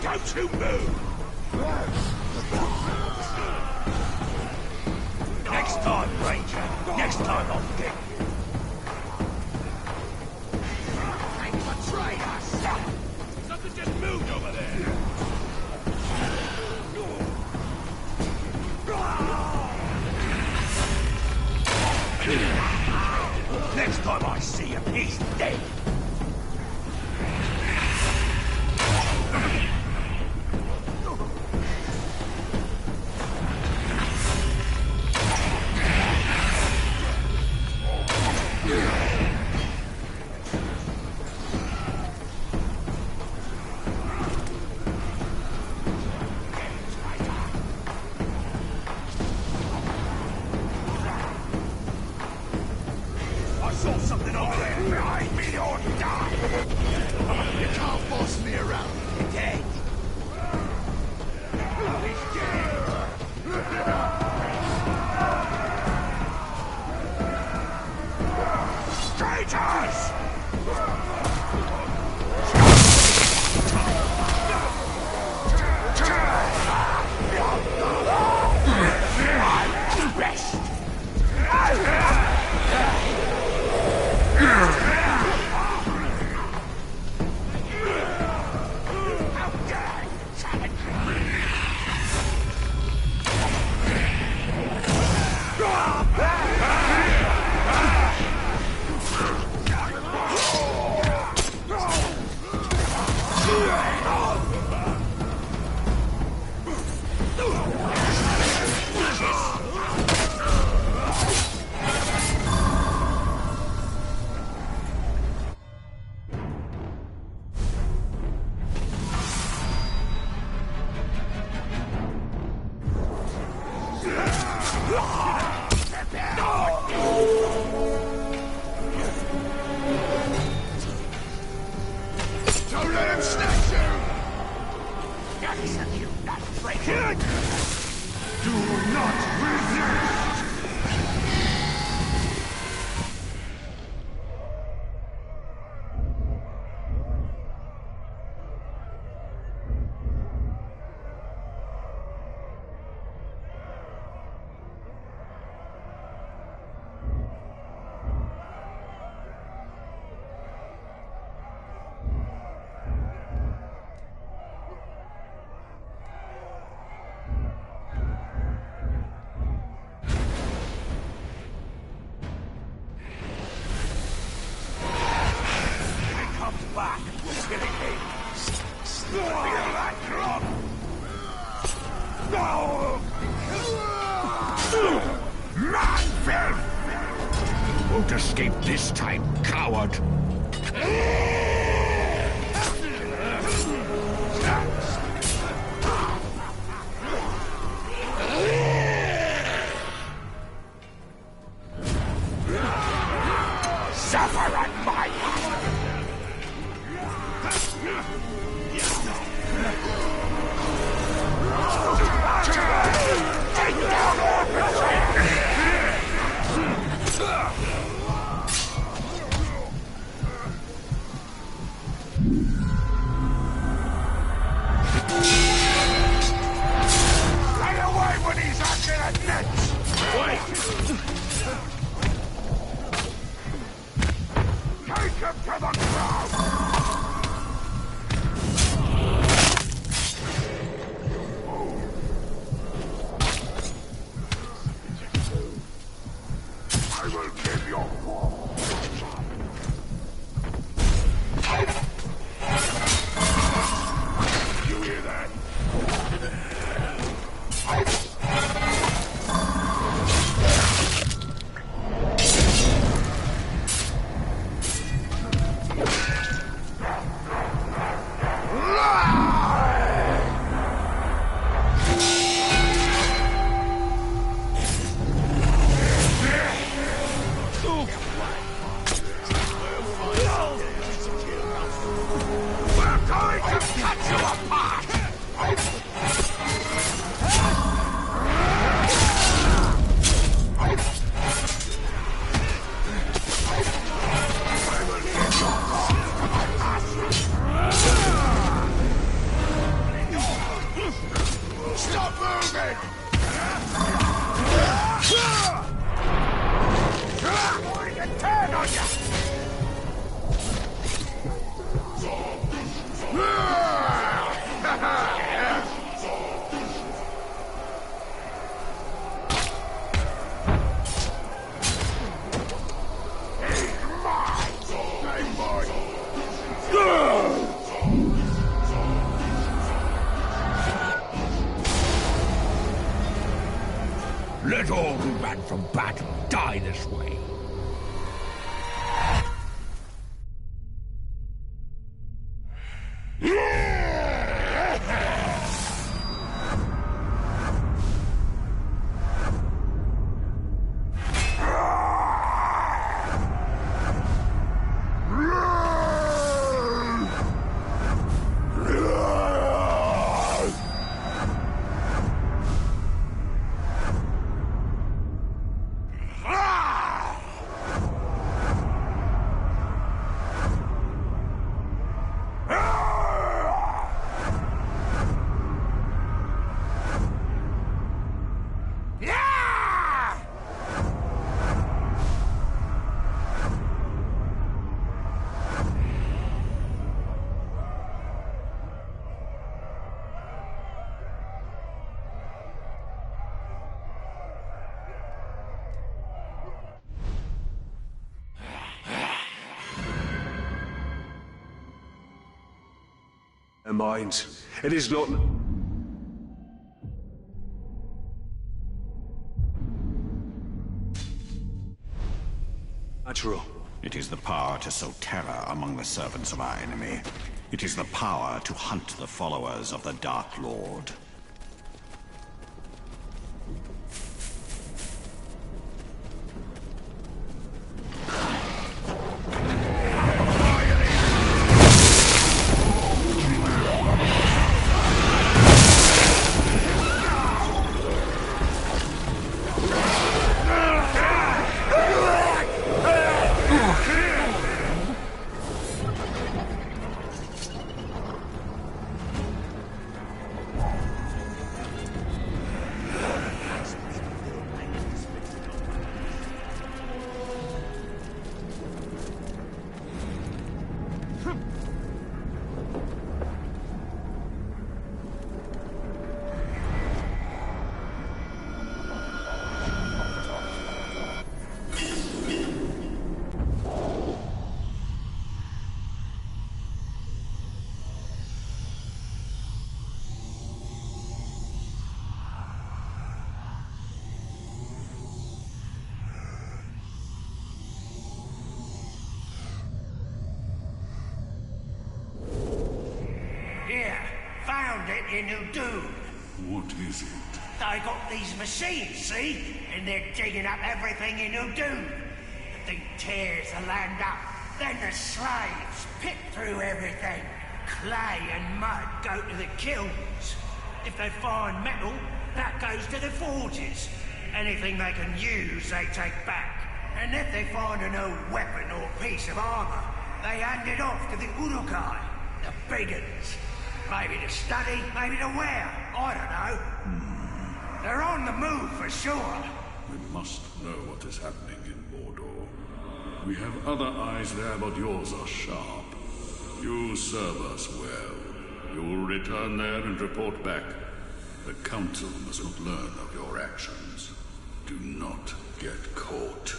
Don't you move! Next time, Ranger. Next time I'll get you. They betrayed us! Something just moved over there! Next time I see him, he's dead! I saw something over there behind me, Execute that traitor! Do not resist! Won't escape this time, coward! Suffer at my Take down Lay away when he's acting at nets! Take him to the ground! I will give your form. You hear that? Stop moving! I'm going to turn on you! Let all who ran from battle die this way. Their minds. It is not... natural. It is the power to sow terror among the servants of our enemy. It is the power to hunt the followers of the Dark Lord. In Udun. What is it? They got these machines, see? And they're digging up everything in Udun. The thing tears the land up. Then the slaves pick through everything. Clay and mud go to the kilns. If they find metal, that goes to the forges. Anything they can use, they take back. And if they find an old weapon or piece of armor, they hand it off to the Uruk, the big uns. Maybe to study, maybe to wear. I don't know. They're on the move for sure. We must know what is happening in Mordor. We have other eyes there, but yours are sharp. You serve us well. You will return there and report back. The Council must not learn of your actions. Do not get caught.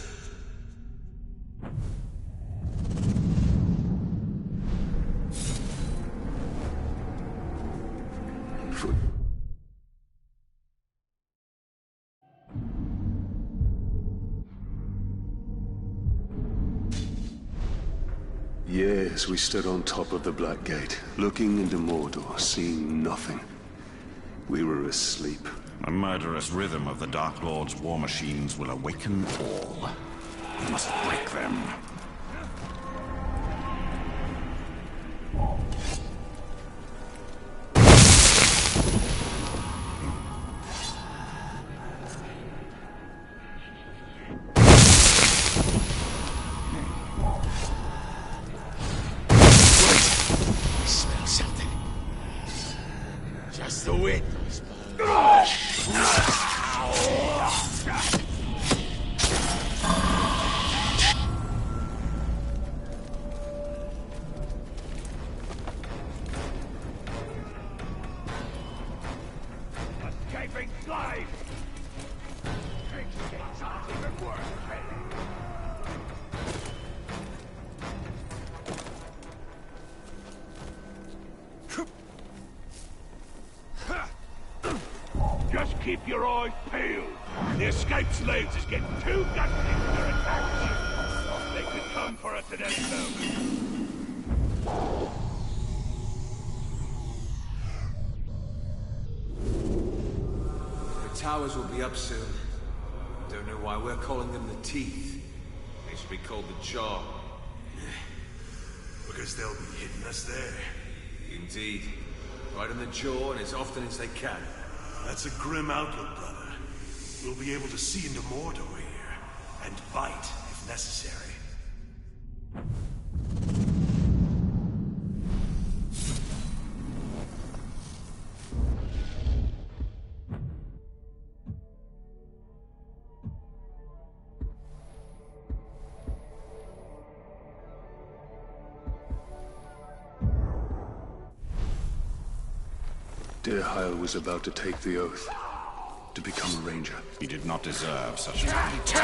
Years we stood on top of the Black Gate, looking into Mordor, seeing nothing. We were asleep. The murderous rhythm of the Dark Lord's war machines will awaken all. We must break them. The wind. Escaping slaves! It's not even worse. Just keep your eyes peeled. The escaped slaves is getting too gusty for their attacks. They could come for us at any moment. The towers will be up soon. Don't know why we're calling them the Teeth. They should be called the Jaw. Because they'll be hitting us there. Indeed. Right in the jaw and as often as they can. That's a grim outlook, brother. We'll be able to see into Mordor here, and fight if necessary. Dirhael was about to take the oath, to become a ranger. He did not deserve such a fate.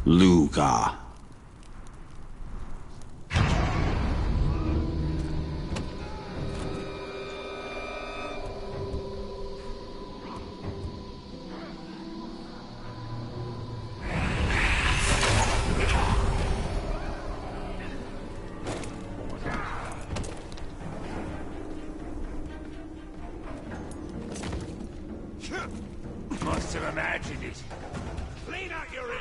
Lugar. Must have imagined it. Clean out your ears.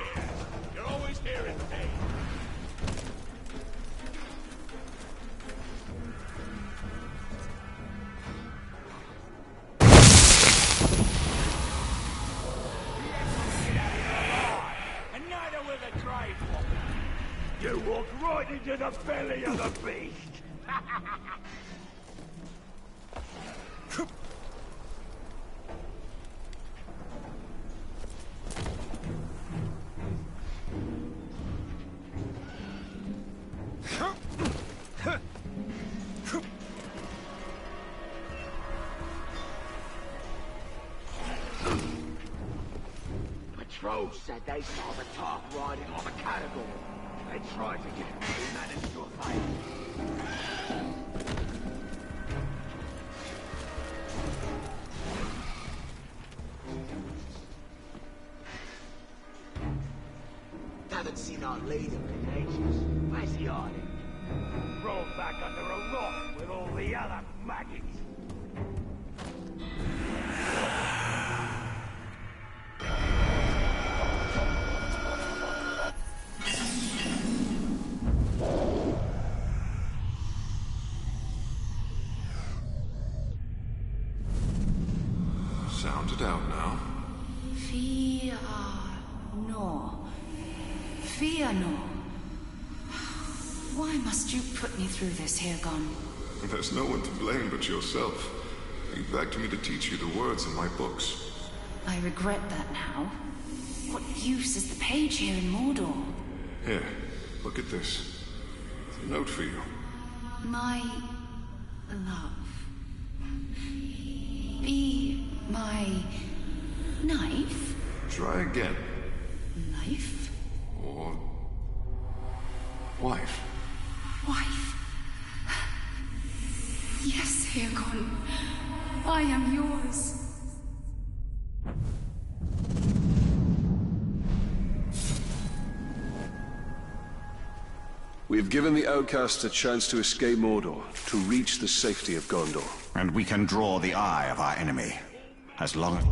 You're always hearing me. And neither will the grave walker. You walked right into the belly of the beast. Patrols said they saw the Tark riding on the caragor. They tried to get him, but he managed to evade. Haven't seen our leader in ages. Where's he hiding? Rolled back under a rock with all the other maggots. Sound it out now. Fear no. Fear no. Why must you put me through this, Hirgon? There's no one to blame but yourself. You begged me to teach you the words in my books. I regret that now. What use is the page here in Mordor? Here, look at this. It's a note for you. My love. Be my knife? Try again. Knife? Or... wife. Wife. Yes, Hirgon. I am yours. We've given the outcasts a chance to escape Mordor, to reach the safety of Gondor. And we can draw the eye of our enemy. As long as...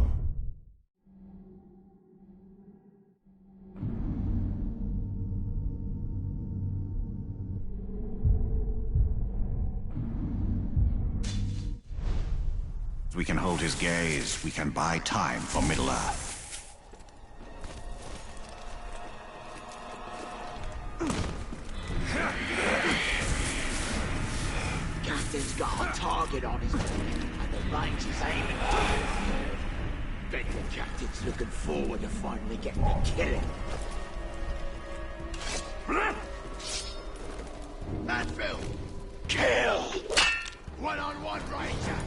we can hold his gaze, we can buy time for Middle-earth. Captain's got a target on his back, and the range is aiming for him. Bet the captain's looking forward to finally getting to kill him. Manville! Kill! One-on-one, Ranger!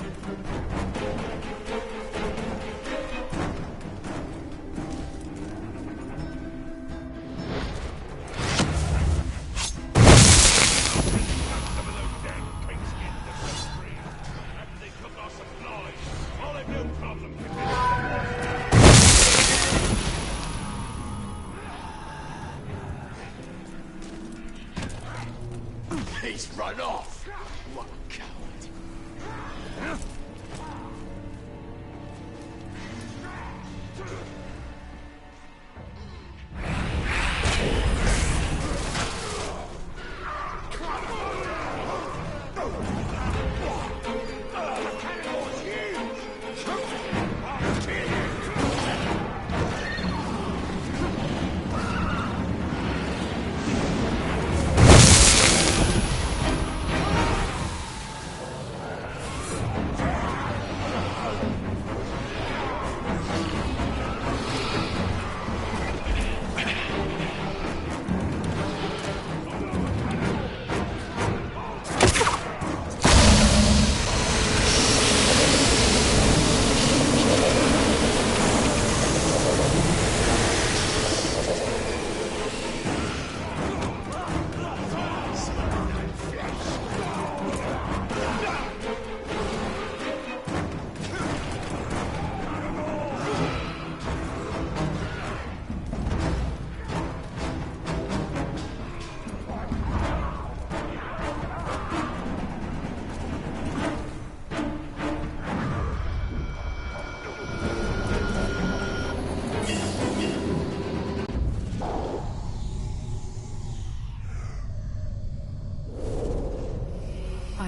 He's run off! What a coward!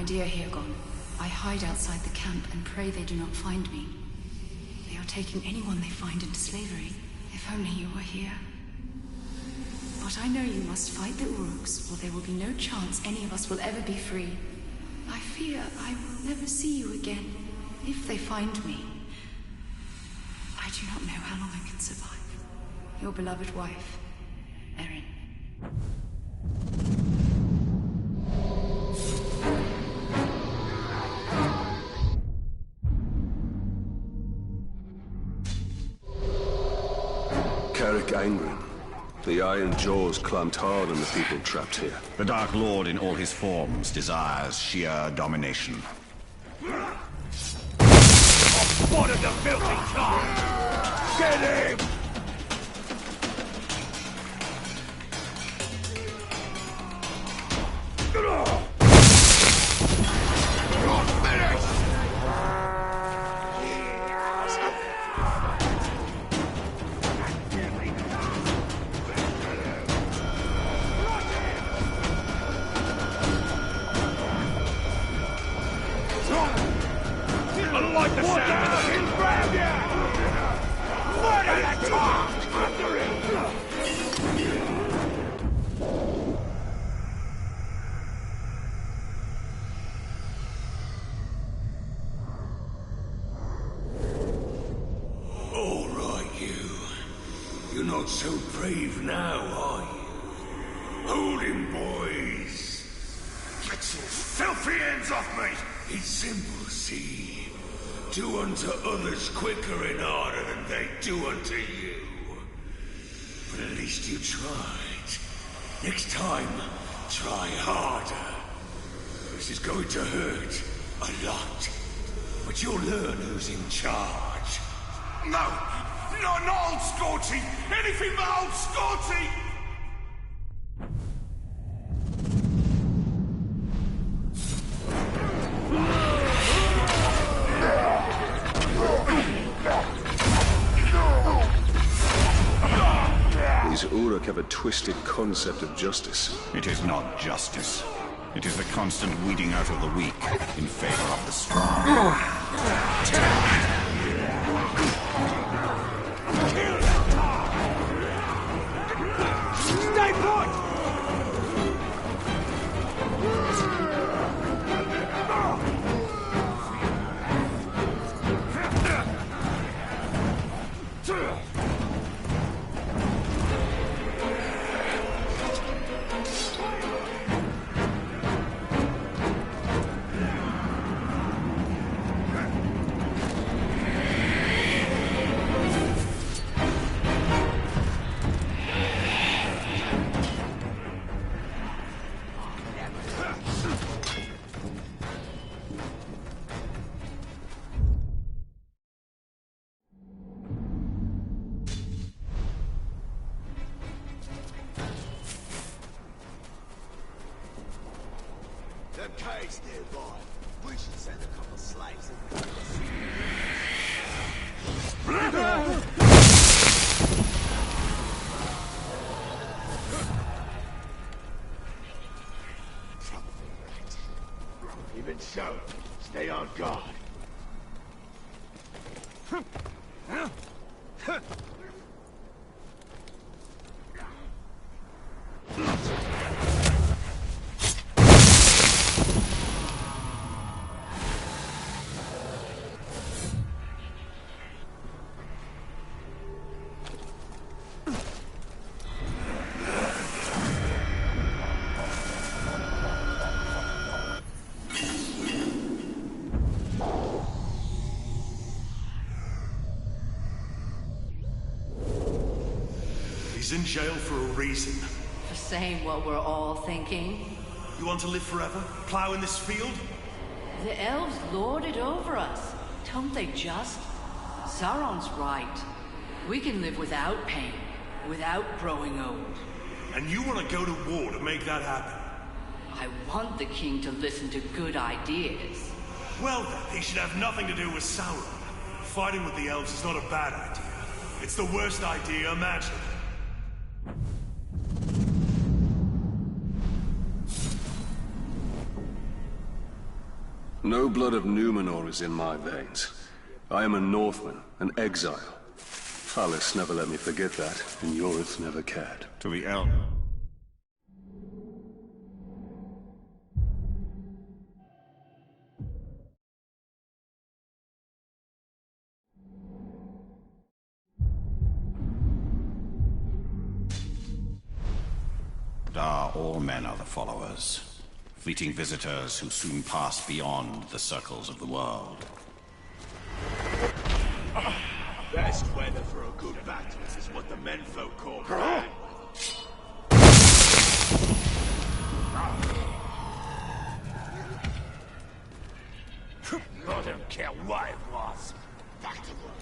dear Hirgon. I hide outside the camp and pray they do not find me. They are taking anyone they find into slavery. If only you were here. But I know you must fight the Uruks, or there will be no chance any of us will ever be free. I fear I will never see you again, if they find me. I do not know how long I can survive. Your beloved wife, Erin. Carrick Angren. The iron jaws clamped hard on the people trapped here. The Dark Lord in all his forms desires sheer domination. What of the filthy car? Get him! You're finished! I like the sound of the he's grabbed you! Murder that talk! After him! All right, you. You're not so brave now, are you? Hold him, boys. Get your filthy hands off me! It's simple, see? Do unto others quicker and harder than they do unto you. But at least you tried. Next time, try harder. This is going to hurt a lot. But you'll learn who's in charge. No! Not old Scorchy! Anything but old Scorchy! These Uruk have a twisted concept of justice. It is not justice. It is the constant weeding out of the weak in favor of the strong. Stay put! Them caves nearby. We should send a couple of slaves in. Even so, stay on guard. He's in jail for a reason. For saying what we're all thinking. You want to live forever? Plow in this field? The elves lord it over us. Don't they just? Sauron's right. We can live without pain, without growing old. And you want to go to war to make that happen? I want the king to listen to good ideas. Well then, he should have nothing to do with Sauron. Fighting with the elves is not a bad idea. It's the worst idea imaginable. No blood of Numenor is in my veins. I am a Northman, an exile. Alice never let me forget that, and Uruk never cared. To the elf. All men are the followers. Fleeting visitors who soon pass beyond the circles of the world. Best weather for a good battle is what the menfolk call bad. I don't care what it was. Back to work.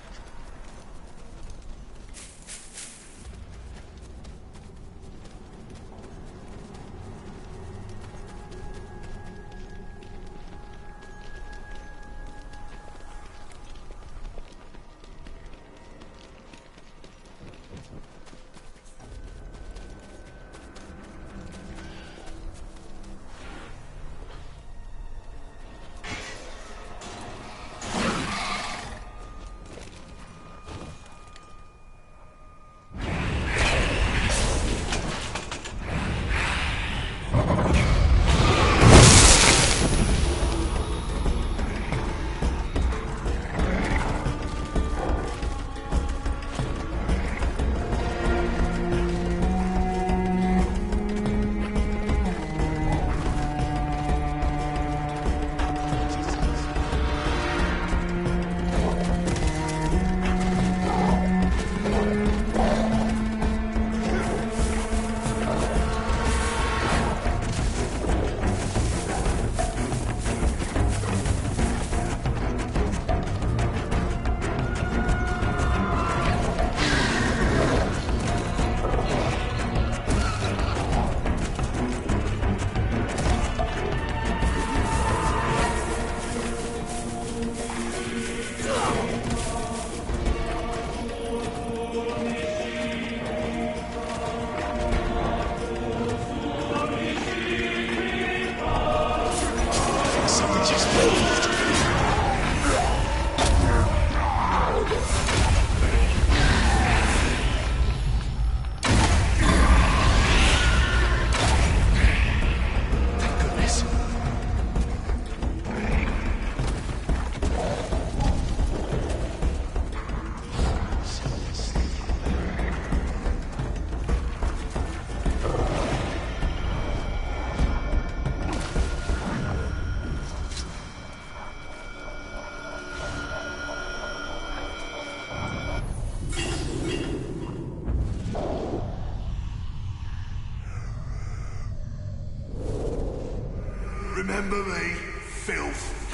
Remember me, filth?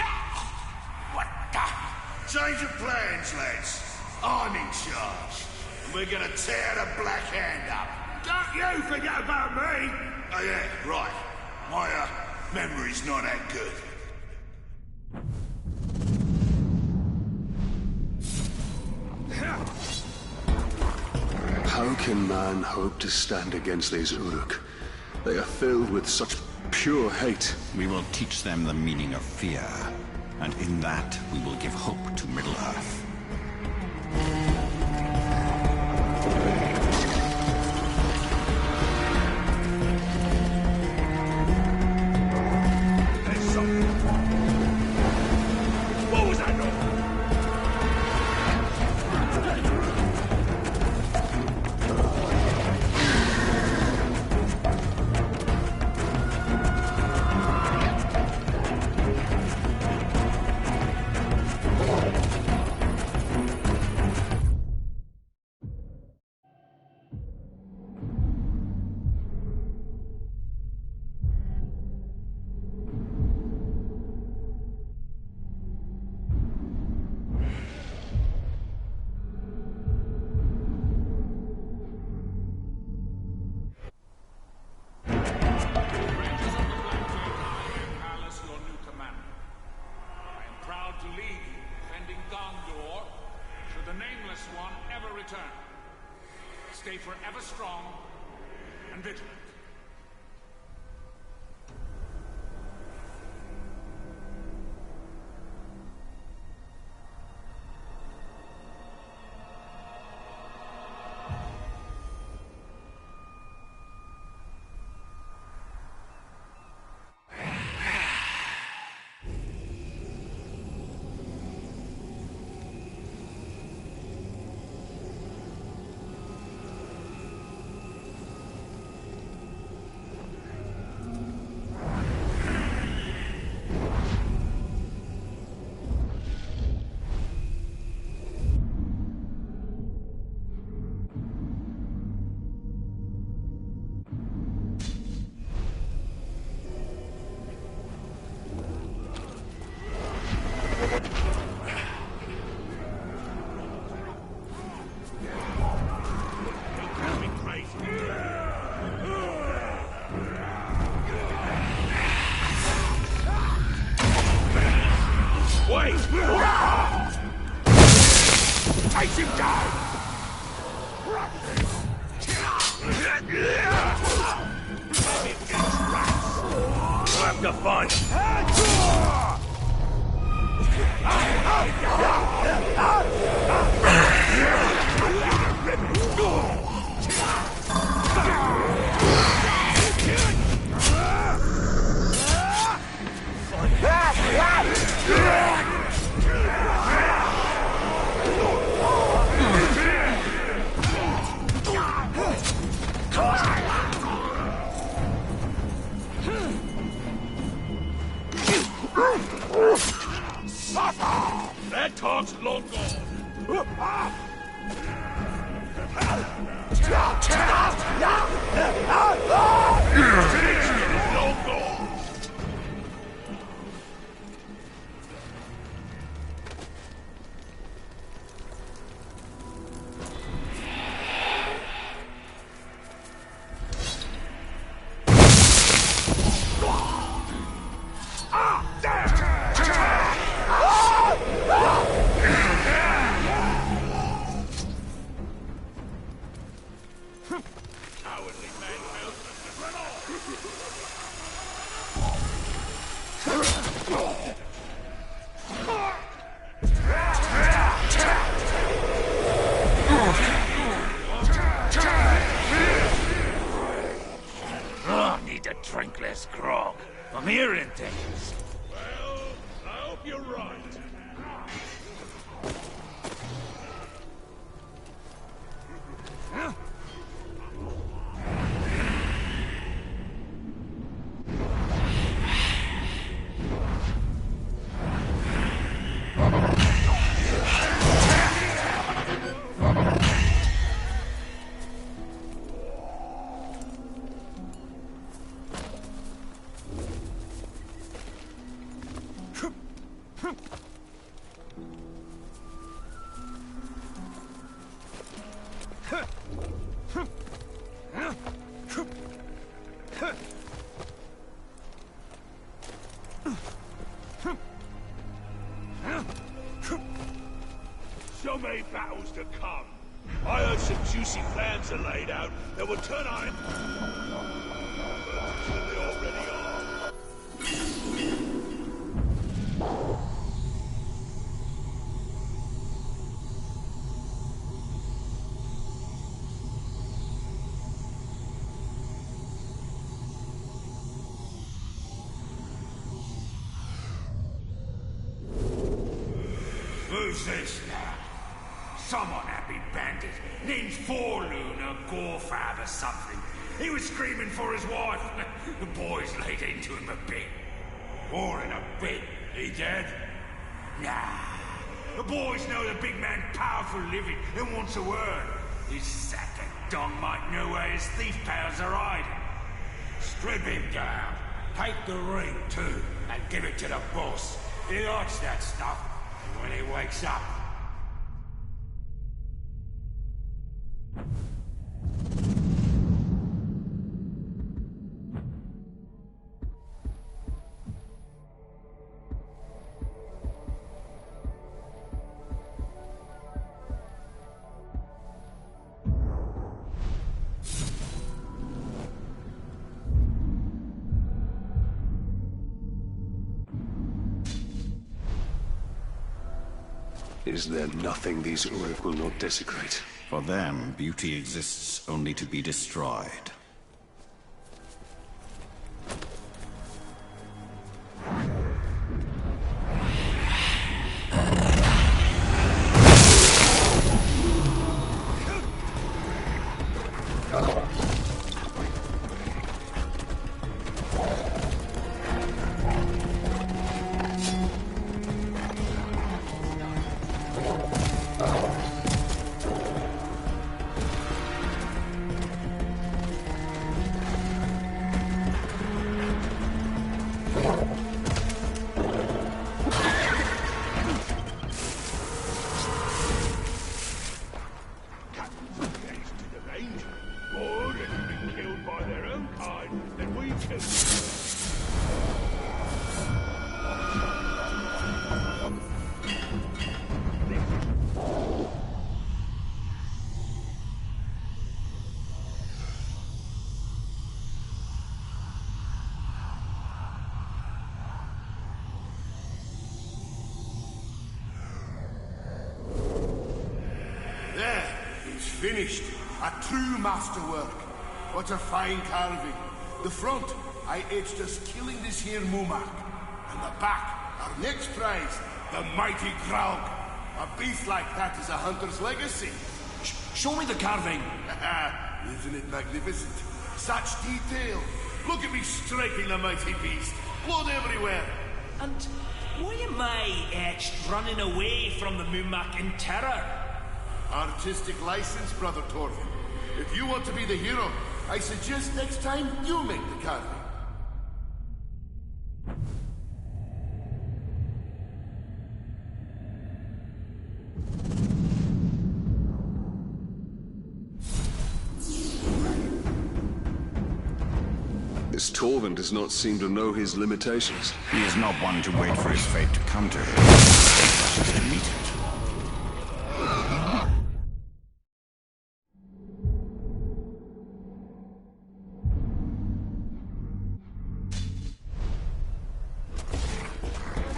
What the? Change of plans, lads. I'm in charge. We're gonna tear the Black Hand up. Don't you forget about me! Oh yeah, right. My, memory's not that good. How can man hope to stand against these Uruk? They are filled with such pure hate. We will teach them the meaning of fear, and in that we will give hope to Middle-earth. What was that noise? To lead you, defending Gondor, should the Nameless One ever return. Stay forever strong and vigilant. We'll have to find him. That talk's long gone. Long gone. Drink less grog. I'm hearing things. Well, I hope you're right. So many battles to come. I heard some juicy plans are laid out that will turn on him. They already are. Who's this now? Some unhappy bandit named Forloon or Gorfab or something. He was screaming for his wife. The boys laid into him a bit. More in a bit. He dead? Nah. The boys know the big man powerful living and wants a word. His sack of dong might know where his thief pals are hiding. Strip him down. Take the ring, too, and give it to the boss. He likes that stuff. When he wakes up. Is there nothing these Uruk will not desecrate? For them, beauty exists only to be destroyed. finished. A true masterwork. What a fine carving. The front, I etched us killing this here Mumak. And the back, our next prize, the mighty Graug. A beast like that is a hunter's legacy. Show me the carving. Isn't it magnificent? Such detail. Look at me striking the mighty beast. Blood everywhere. And why am I etched running away from the Mumak in terror? Artistic license, Brother Torvin. If you want to be the hero, I suggest next time you make the carving. This Torvin does not seem to know his limitations. He is not one to wait for his fate to come to him. He rushes to meet it.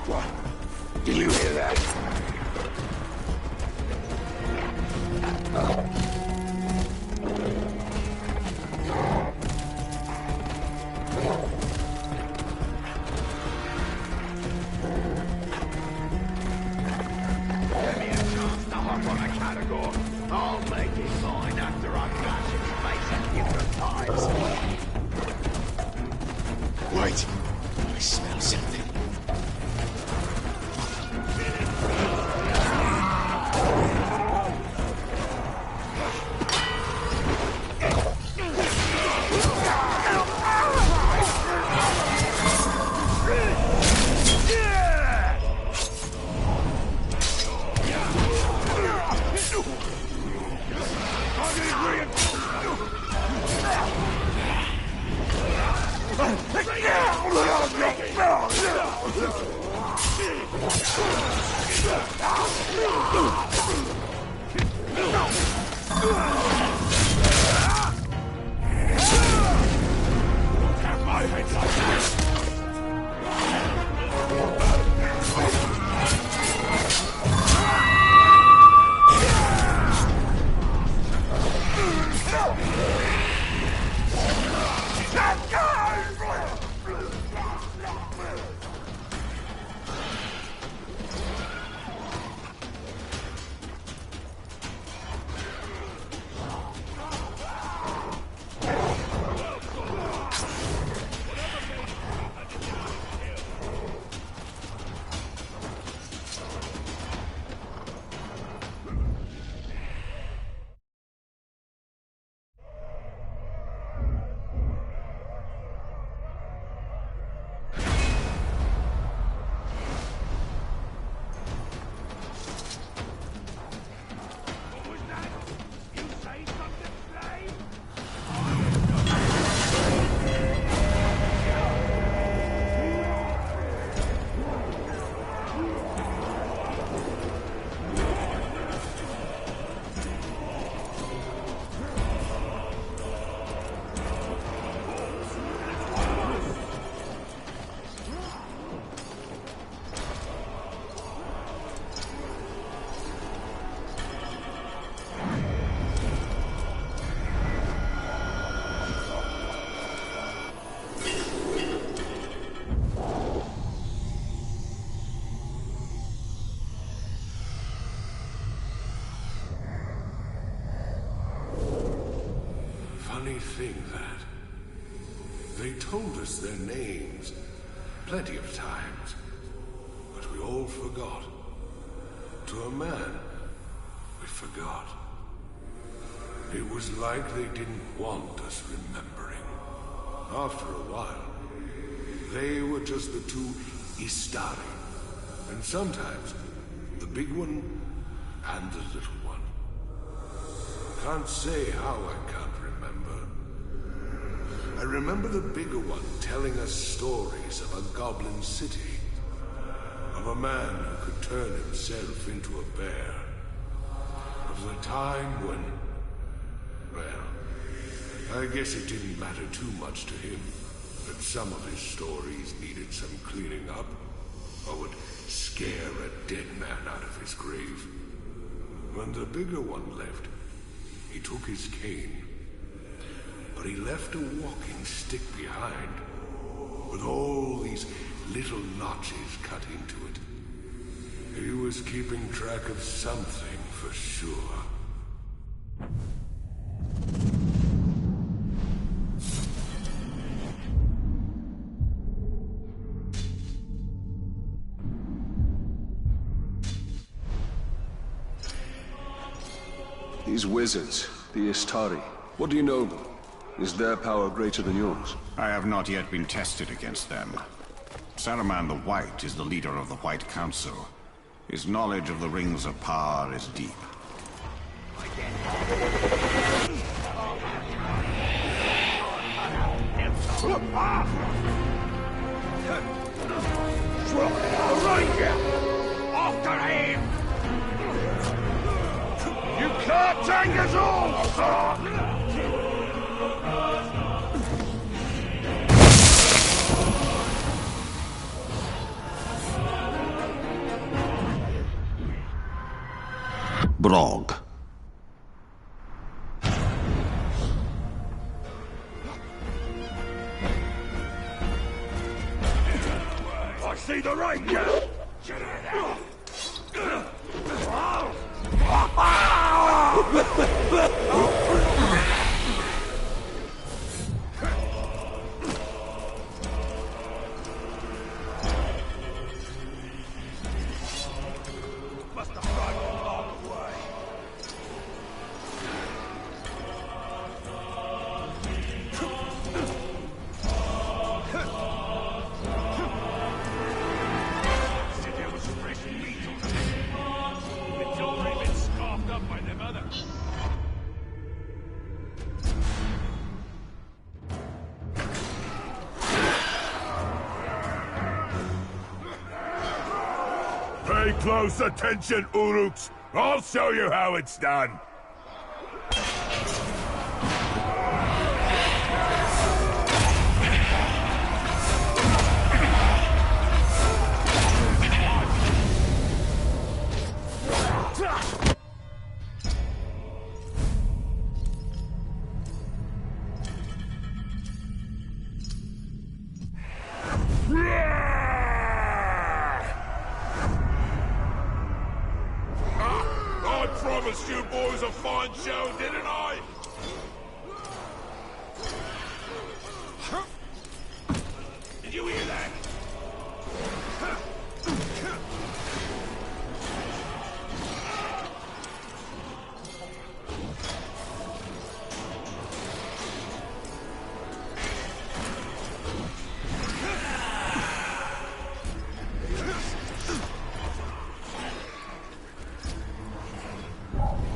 What? Did you hear that? I'll make it mine after I crash his face a few times. Wait. I smell something. Funny thing that. They told us their names plenty of times, but we all forgot. To a man, we forgot. It was like they didn't want us remembering. After a while, they were just the two Istari, and sometimes the big one and the little one. Can't say how I can't remember. I remember the bigger one telling us stories of a goblin city, of a man who could turn himself into a bear, of the time when, well, I guess it didn't matter too much to him that some of his stories needed some cleaning up, or would scare a dead man out of his grave. When the bigger one left, he took his cane. But he left a walking stick behind, with all these little notches cut into it. He was keeping track of something for sure. These wizards, the Istari, what do you know of them? Is their power greater than yours? I have not yet been tested against them. Saruman the White is the leader of the White Council. His knowledge of the Rings of Power is deep. After him! You can't take us all, son! Brog. I see the ranger! Must have tried to block away. Sit there with some fresh meat on it. It's already been scarfed up by them others. Pay close attention, Uruks. I'll show you how it's done. I promised you boys a fine show, didn't I? Did you hear that?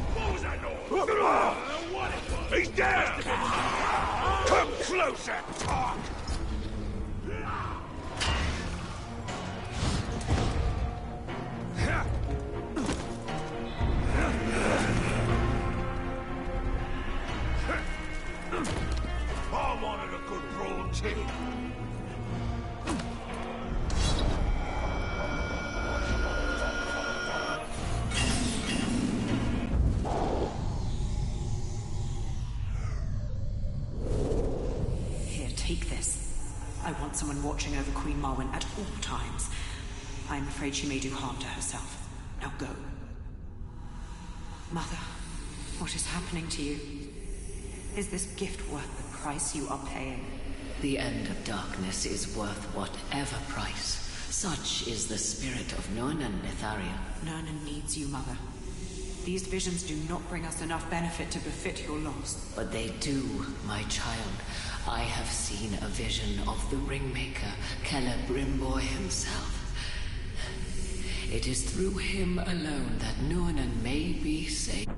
What was that noise? He's down! Come closer, talk! I wanted a good broad tip. Here, take this. I want someone watching over Queen Marwen at all times. I'm afraid she may do harm to herself. Now go. Mother, what is happening to you? Is this gift worth the price you are paying? The end of darkness is worth whatever price. Such is the spirit of Nurnan Netharia. Nurnan needs you, Mother. These visions do not bring us enough benefit to befit your loss. But they do, my child. I have seen a vision of the Ringmaker, Celebrimbor himself. It is through him alone that Nurnan may be saved.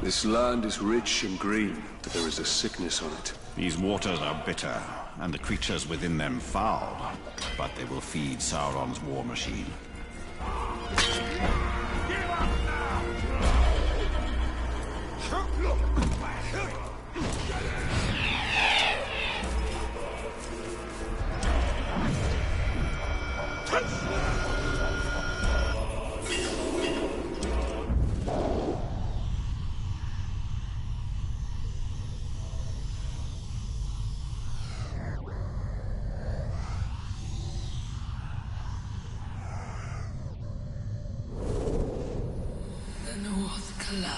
This land is rich and green, but there is a sickness on it. These waters are bitter, and the creatures within them foul, but they will feed Sauron's war machine. Give up now!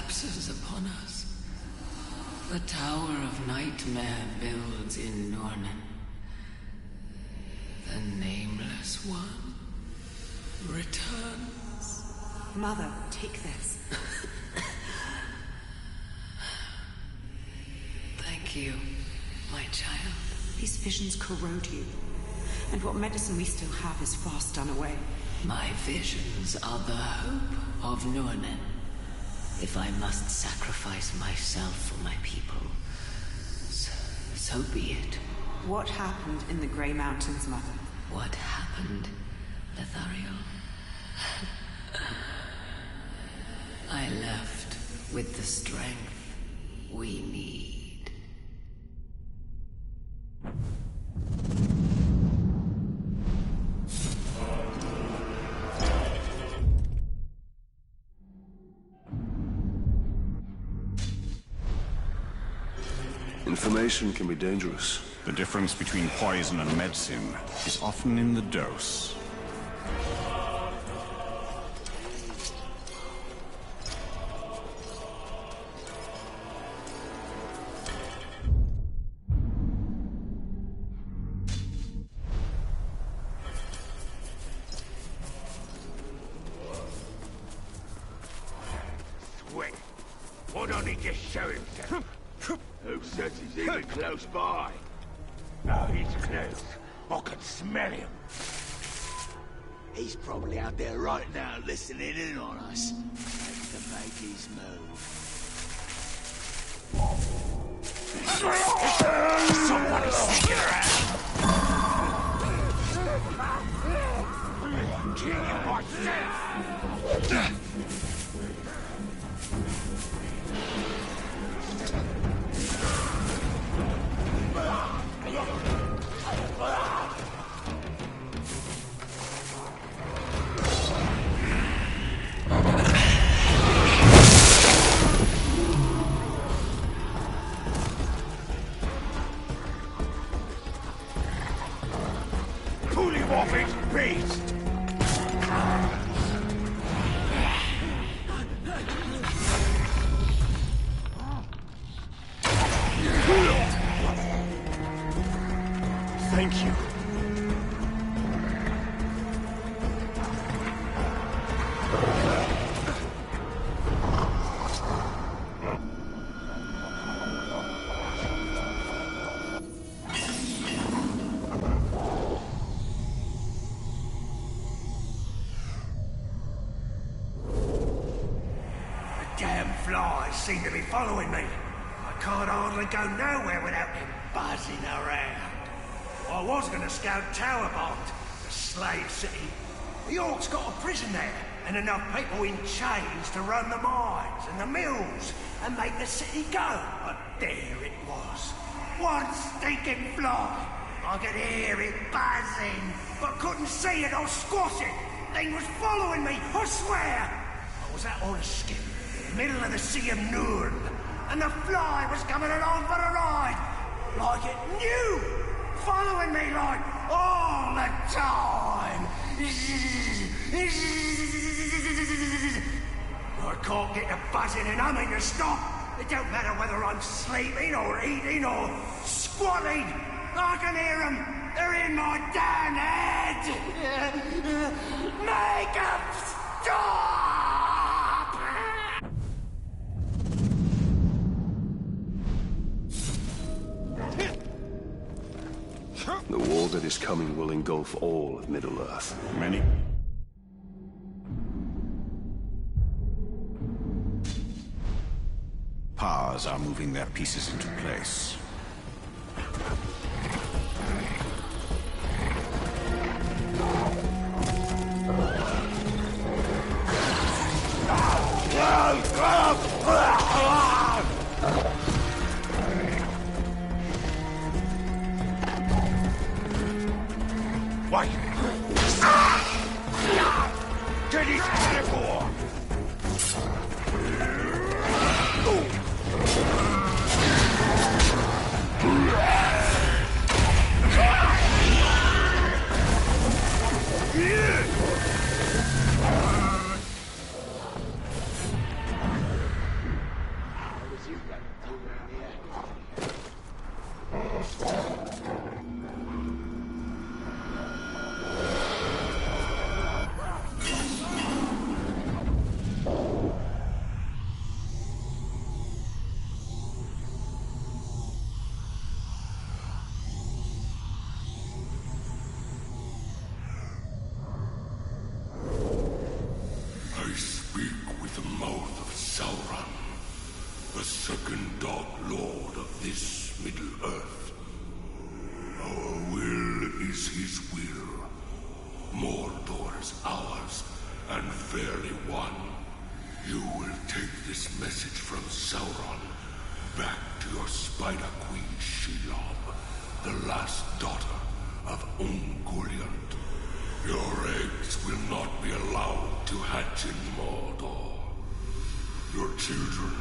collapses upon us. The Tower of Nightmare builds in Nornen. The Nameless One returns. Mother, take this. Thank you, my child. These visions corrode you. And what medicine we still have is fast done away. My visions are the hope of Nornen. If I must sacrifice myself for my people, so be it. What happened in the Grey Mountains, Mother? What happened, Lethariel? I left with the strength we need. Information can be dangerous. The difference between poison and medicine is often in the dose. Sweet. Why don't he just show himself? Who says he's even close by? Oh, he's close. I can smell him. He's probably out there right now listening in on us. Ready to make his move. Somebody's sneaking around. Kill you myself. Pull him off his beast! Thank you. Damn flies seem to be following me. I can't hardly go nowhere without them buzzing around. I was gonna scout Towerbond, the slave city. The Orc's got a prison there, and enough people in chains to run the mines and the mills and make the city go. But there it was. One stinking fly. I could hear it buzzing, but couldn't see it or squash it. Thing was following me, I swear. I was out on a skip, middle of the Sea of Nurn, and the fly was coming along for a ride, like it knew, following me like all the time. I can't get the buzzing and humming to stop. It don't matter whether I'm sleeping or eating or squatting. I can hear them. They're in my damn head. Make them stop! The war that is coming will engulf all of Middle-earth. Many powers are moving their pieces into place. Wait! Get his head off! Spider Queen Shelob, the last daughter of Ungoliant. Your eggs will not be allowed to hatch in Mordor. Your children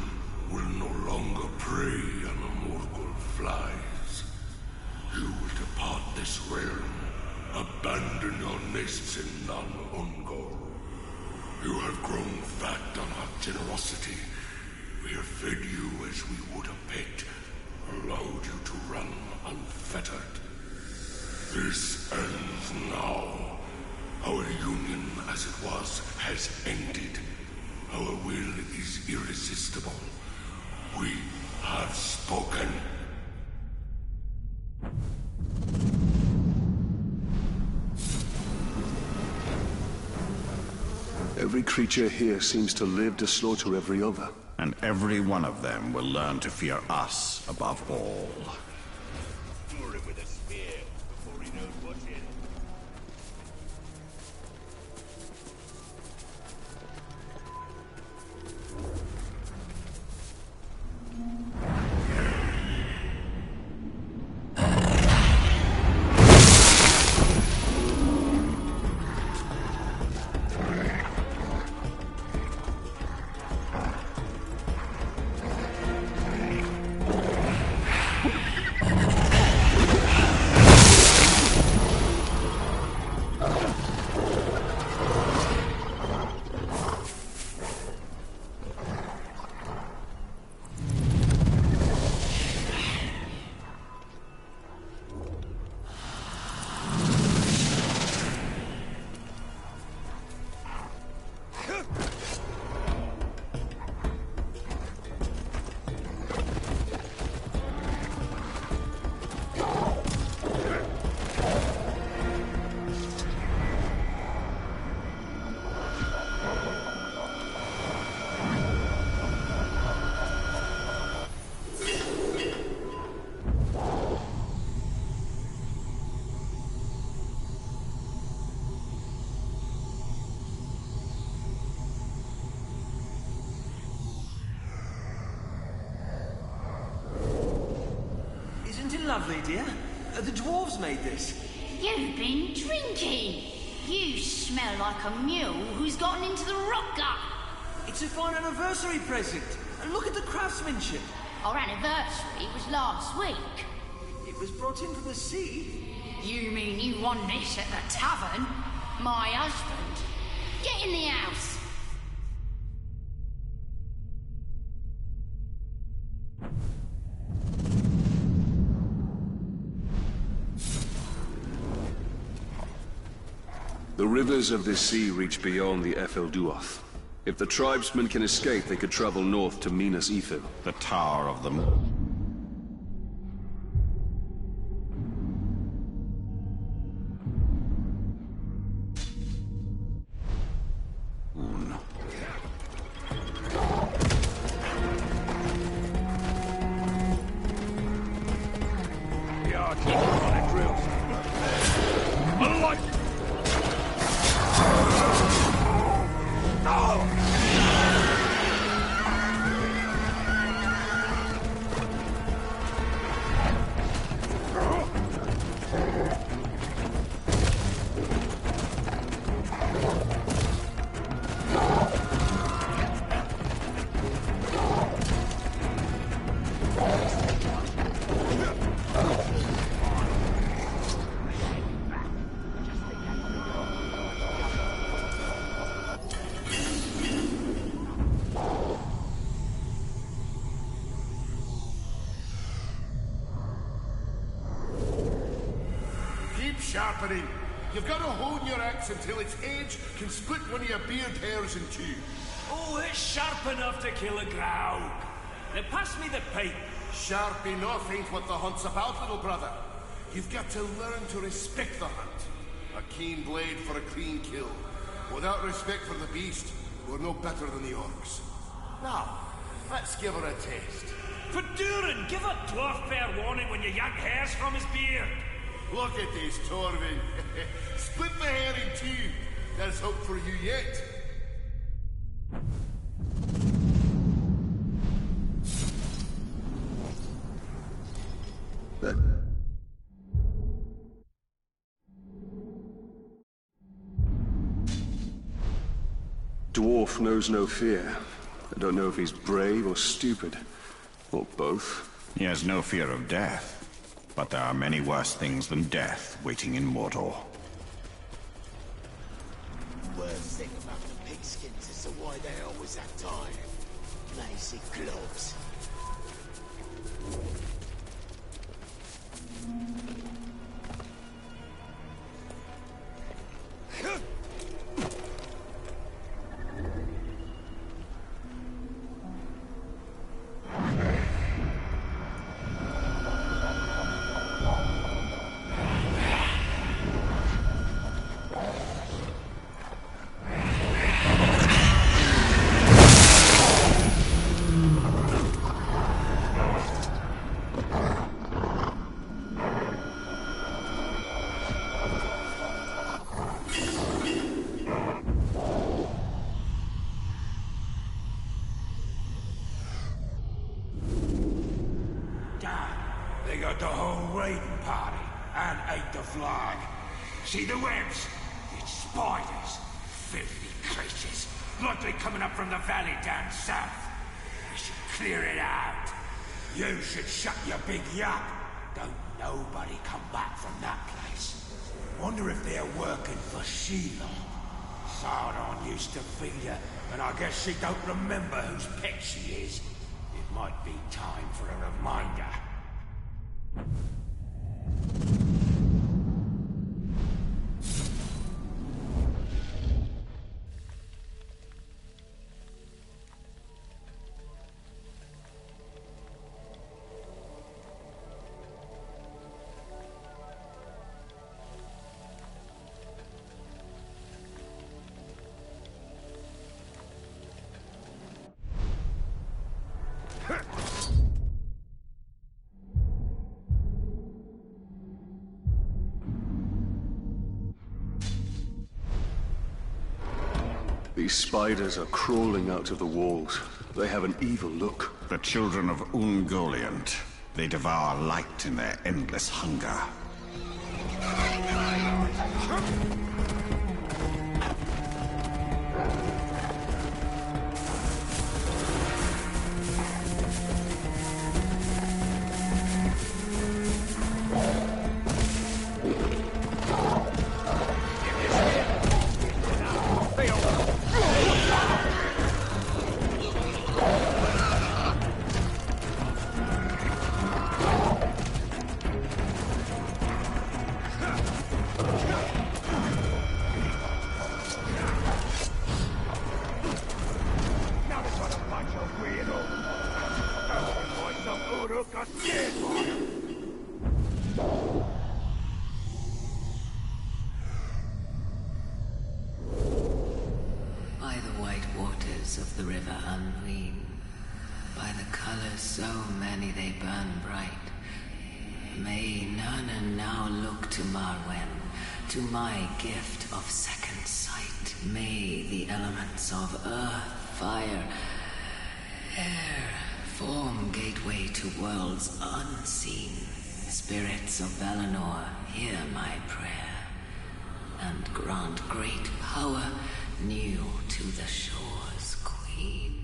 will no longer prey on the Morgul flies. You will depart this realm, abandon your nests in Nan Ungol. You have grown fat on our generosity. We have fed you as we would a pet, allowed you to run unfettered. This ends now. Our union, as it was, has ended. Our will is irresistible. We have spoken. Every creature here seems to live to slaughter every other. And every one of them will learn to fear us above all. Lure him with a spear before he knows what's in it. Lovely, dear. The dwarves made this. You've been drinking. You smell like a mule who's gotten into the rock gut. It's a fine anniversary present. And look at the craftsmanship. Our anniversary was last week. It was brought in from the sea. You mean you won this at the tavern? My husband. Get in the house. The rivers of this sea reach beyond the Efelduoth. If the tribesmen can escape, they could travel north to Minas Ithil. The Tower of the Sharpening. You've got to hone your axe until its edge can split one of your beard hairs in two. Oh, it's sharp enough to kill a growl. Now pass me the pipe. Sharp enough ain't what the hunt's about, little brother. You've got to learn to respect the hunt. A keen blade for a clean kill. Without respect for the beast, we're no better than the orcs. Now, let's give her a taste. For Durin, give a dwarf fair warning when you yank hairs from his beard. Look at this, Torvin. Split the hair in two. There's hope for you yet. That... Dwarf knows no fear. I don't know if he's brave or stupid. Or both. He has no fear of death. But there are many worse things than death waiting in Mordor. Worst thing about the pigskins is why they always have time. Lazy gloves. They got the whole raiding party and ate the flag. See the webs? It's spiders. Filthy creatures. Likely coming up from the valley down south. We should clear it out. You should shut your big yap. Don't nobody come back from that place. Wonder if they're working for Sheila. Sauron used to feed her, and I guess she don't remember whose pet she is. It might be time for a reminder. These spiders are crawling out of the walls. They have an evil look. The children of Ungoliant. They devour light in their endless hunger. Uruk got scared by him. By the white waters of the river Anduin, by the colors so many they burn bright, may none now look to Marwen, to my gift of second sight. May the elements of earth, fire, air form gateway to worlds unseen. Spirits of Valinor, hear my prayer, and grant great power new to the shore's queen.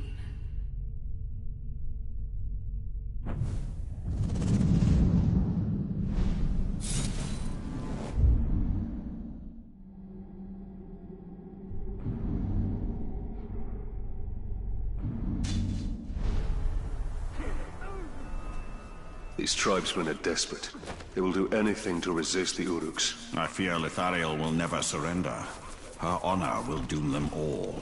These tribesmen are desperate. They will do anything to resist the Uruks. I fear Lithariel will never surrender. Her honor will doom them all.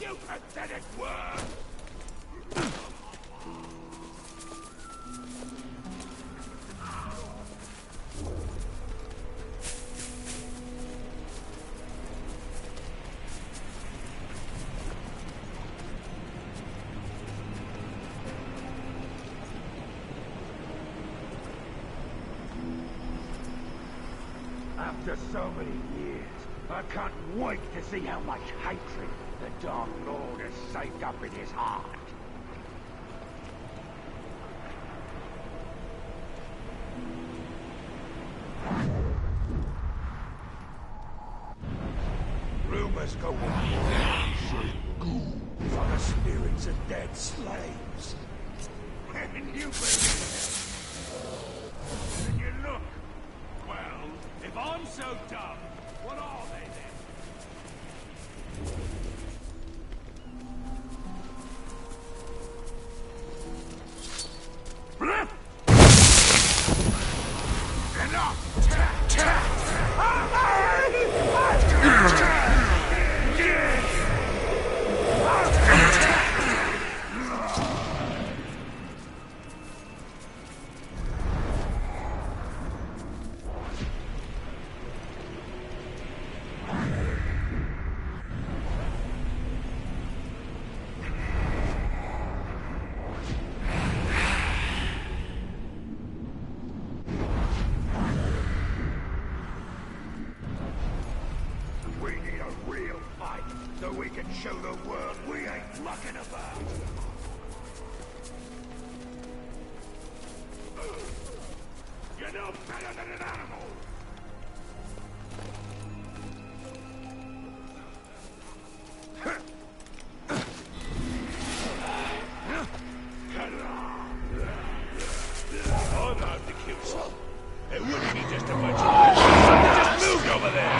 You pathetic worm! After so many years, I can't wait to see how much hatred the Dark Lord has saved up in his heart. Rumors go on. Ghouls are the spirits of dead slaves. And you believe it. And you look. Well, if I'm so dumb, what are they then? Enough! So we can show the world we ain't mucking about. You're no better than an animal. Oh, no, the cute. It wouldn't be just a bunch of something just moved over there.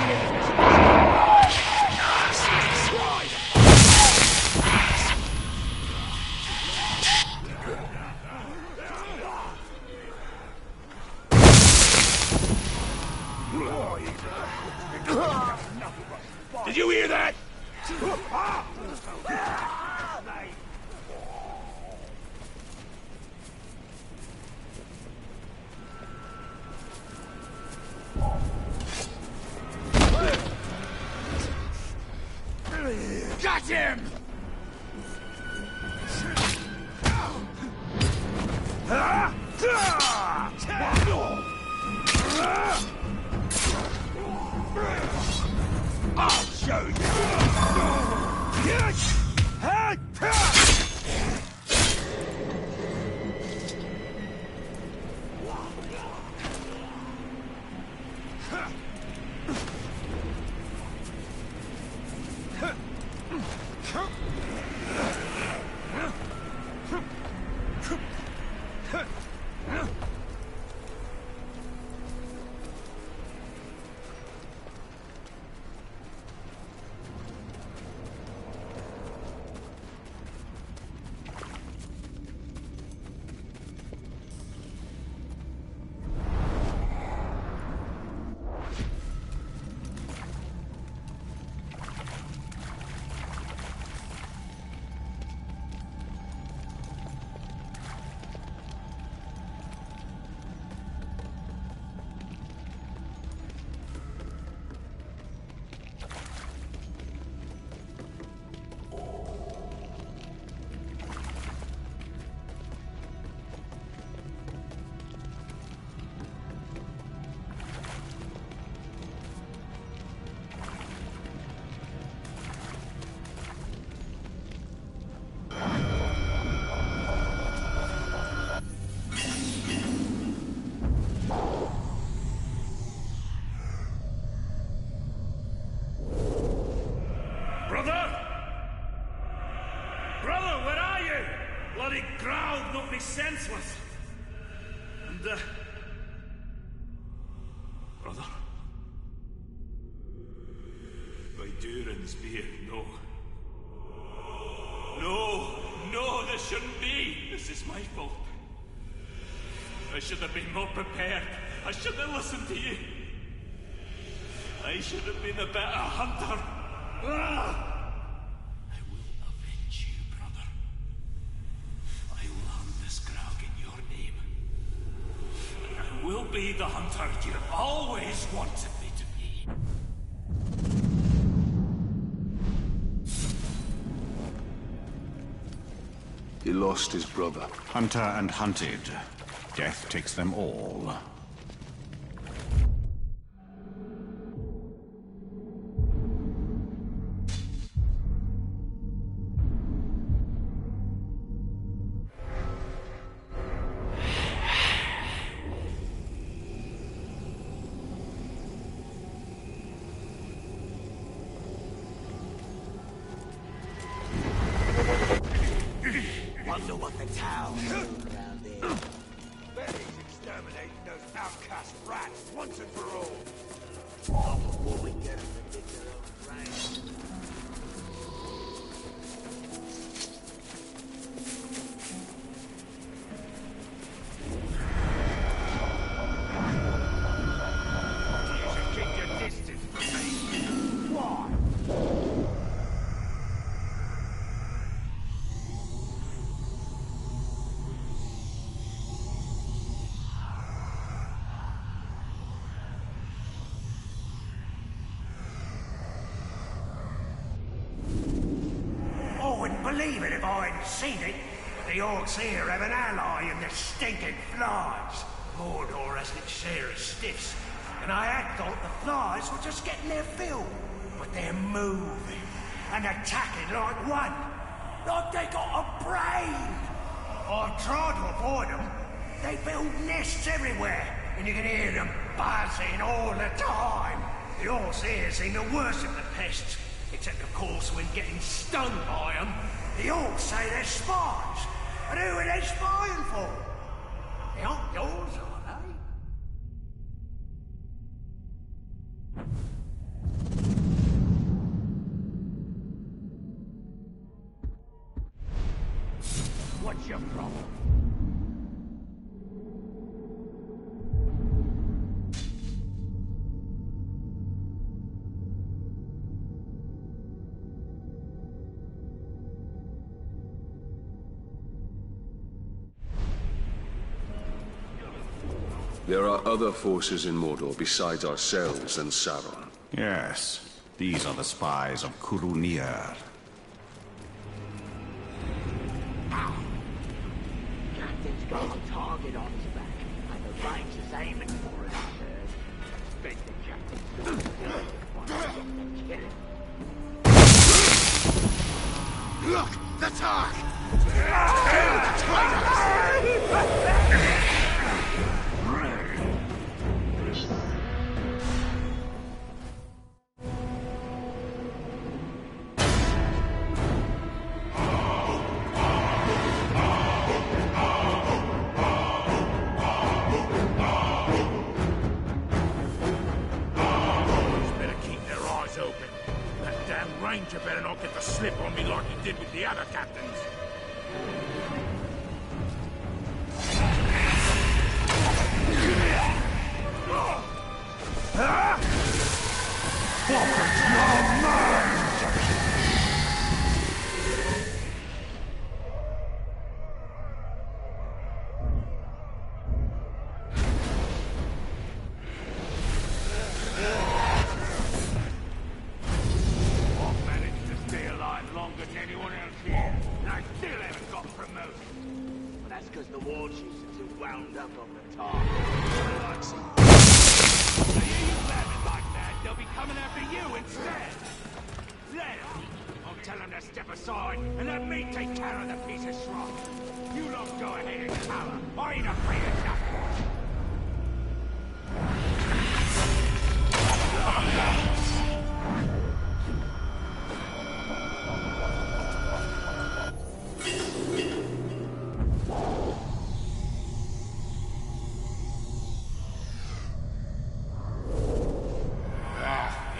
Did you hear that? Got him! I'll show you! Senseless. And, brother? By Durin's beard, no. No, this shouldn't be. This is my fault. I should have been more prepared. I should have listened to you. I should have been a better hunter. Ah! Will be the hunter you've always wanted me to be. He lost his brother. Hunter and hunted. Death takes them all. once and for all. Not before we get them to dig their own graves. You should keep your distance from me. Why? I wouldn't believe it if I hadn't seen it. The orcs here have an ally in the stinking flies. Mordor has its share of stiffs, and I had thought the flies were just getting their fill. But they're moving and attacking like one. Like they got a brain. I've tried to avoid them. They build nests everywhere, and you can hear them buzzing all the time. The orcs here seem to worship the pests. Except, of course, when getting stung by them, the orcs say they're spies. But who are they spying for? They aren't yours, are they? What's your problem? There are other forces in Mordor besides ourselves and Sauron. Yes, these are the spies of Kurunir. Captain's got a target on his back, and the Ranger's aiming for it, I heard. Bet the Captain's gonna kill him. Look! The Tark! Ranger better not get the slip on me like he did with the other captains. Focus your mind! because the war chiefs are too wound up on the talk. They hear you blabbing like that, they'll be coming after you instead. Let them. I'll tell them to step aside and let me take care of the piece of shrub. You lot go ahead and cover. I ain't afraid of nothing.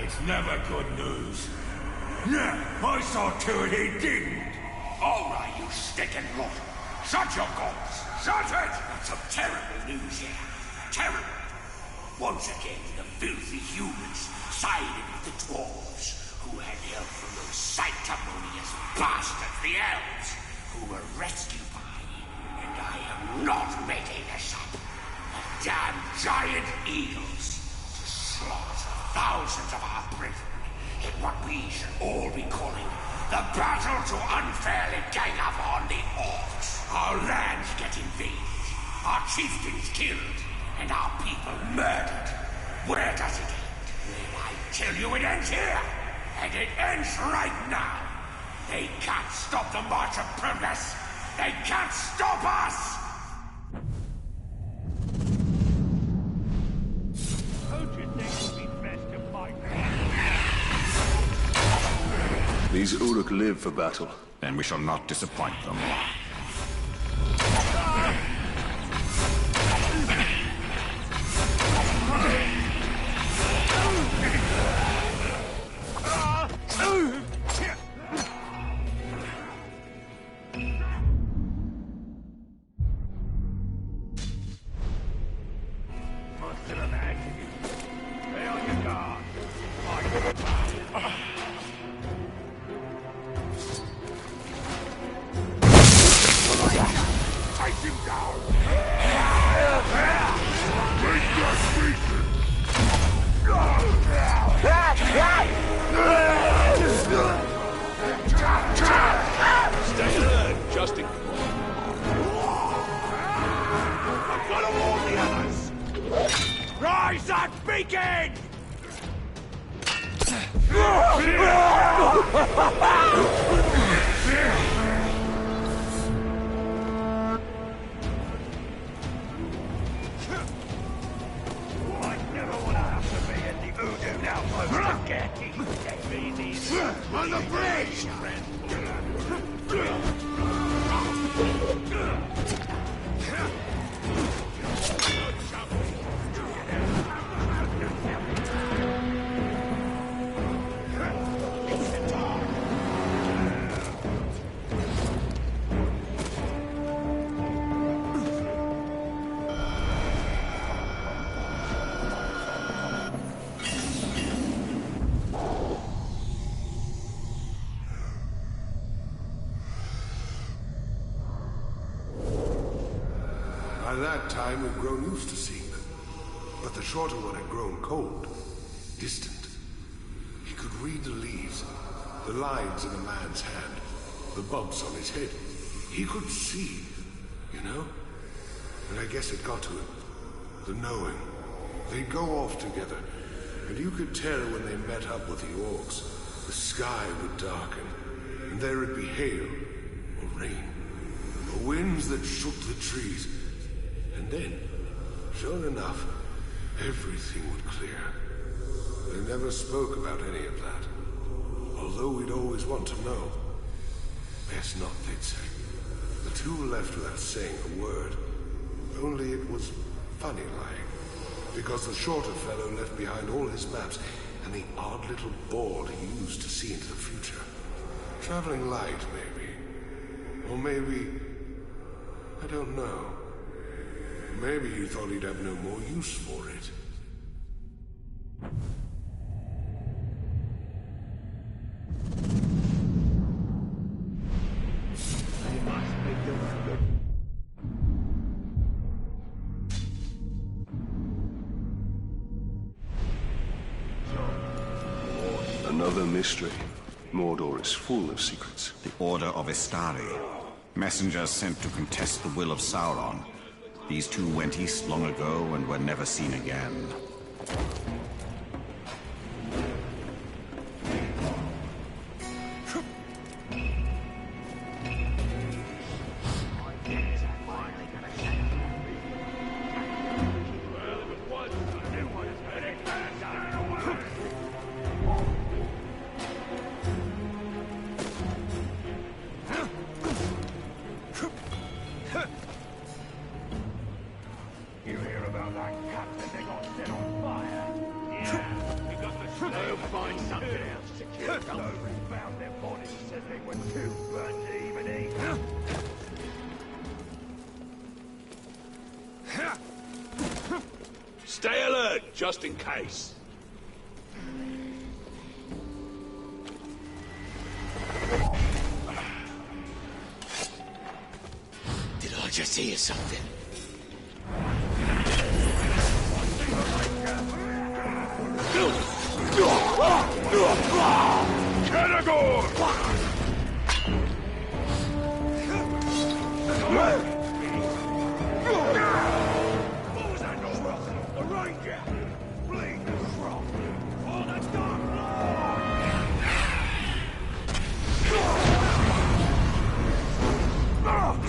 It's never good news. Yeah, I saw to it he didn't. All right, you stinking lot. Shut your gods. Shut it! That's some terrible news here. Terrible. Once again, the filthy humans sided with the dwarves, who had help from those sanctimonious bastards, the elves, who were rescued by, and I am not making this up, the damn giant eagles to slaughter thousands of our brethren in what we should all be calling the battle to unfairly gang up on the orcs. Our lands get invaded, our chieftains killed, and our people murdered. Where does it end? I tell you it ends here, and it ends right now. They can't stop the march of progress. They can't stop us! Don't you think it'd be best to fight? These Uruk live for battle. Then we shall not disappoint them. combat begin! I never want to have to be at the Uruk outpost again. On the bridge! By that time, we'd grown used to seeing them. But the shorter one had grown cold, distant. He could read the leaves, the lines in a man's hand, the bumps on his head. He could see, you know? And I guess it got to him. The knowing. They'd go off together, and you could tell when they met up with the orcs. The sky would darken, and there would be hail, or rain, or winds that shook the trees. And then, sure enough, everything would clear. They never spoke about any of that. Although we'd always want to know. Best not, they'd say. The two left without saying a word. Only it was funny like. Because the shorter fellow left behind all his maps and the odd little board he used to see into the future. Traveling light, maybe. Or maybe... I don't know. Maybe he thought he'd have no more use for it. Another mystery. Mordor is full of secrets. The Order of Istari. Messengers sent to contest the will of Sauron. These two went east long ago and were never seen again. You hear about that captain they got set on fire? Yeah, we got the they'll find something else to kill. Those who found their bodies said they were too burnt to even eat. Stay alert, just in case. Did I just hear something?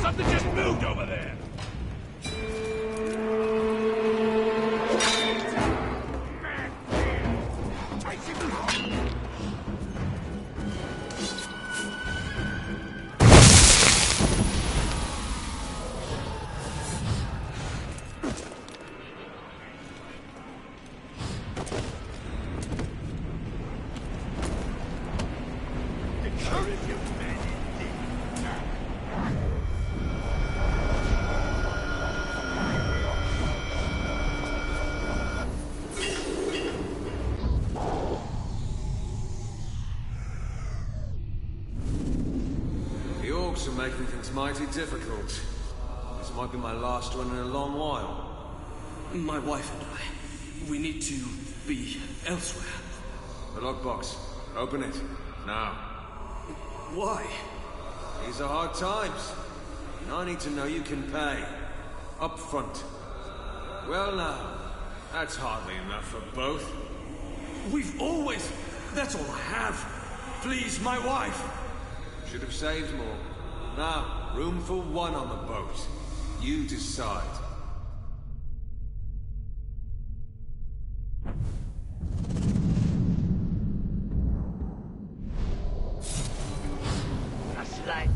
Something just moved over there! Are making things mighty difficult. This might be my last one in a long while. My wife and I, we need to be elsewhere. The lockbox. Open it. Now. Why? These are hard times. And I need to know you can pay. Up front. Well now, That's hardly enough for both. We've always... That's all I have. Please, my wife. Should have saved more. Now, room for one on the boat. You decide. That's like...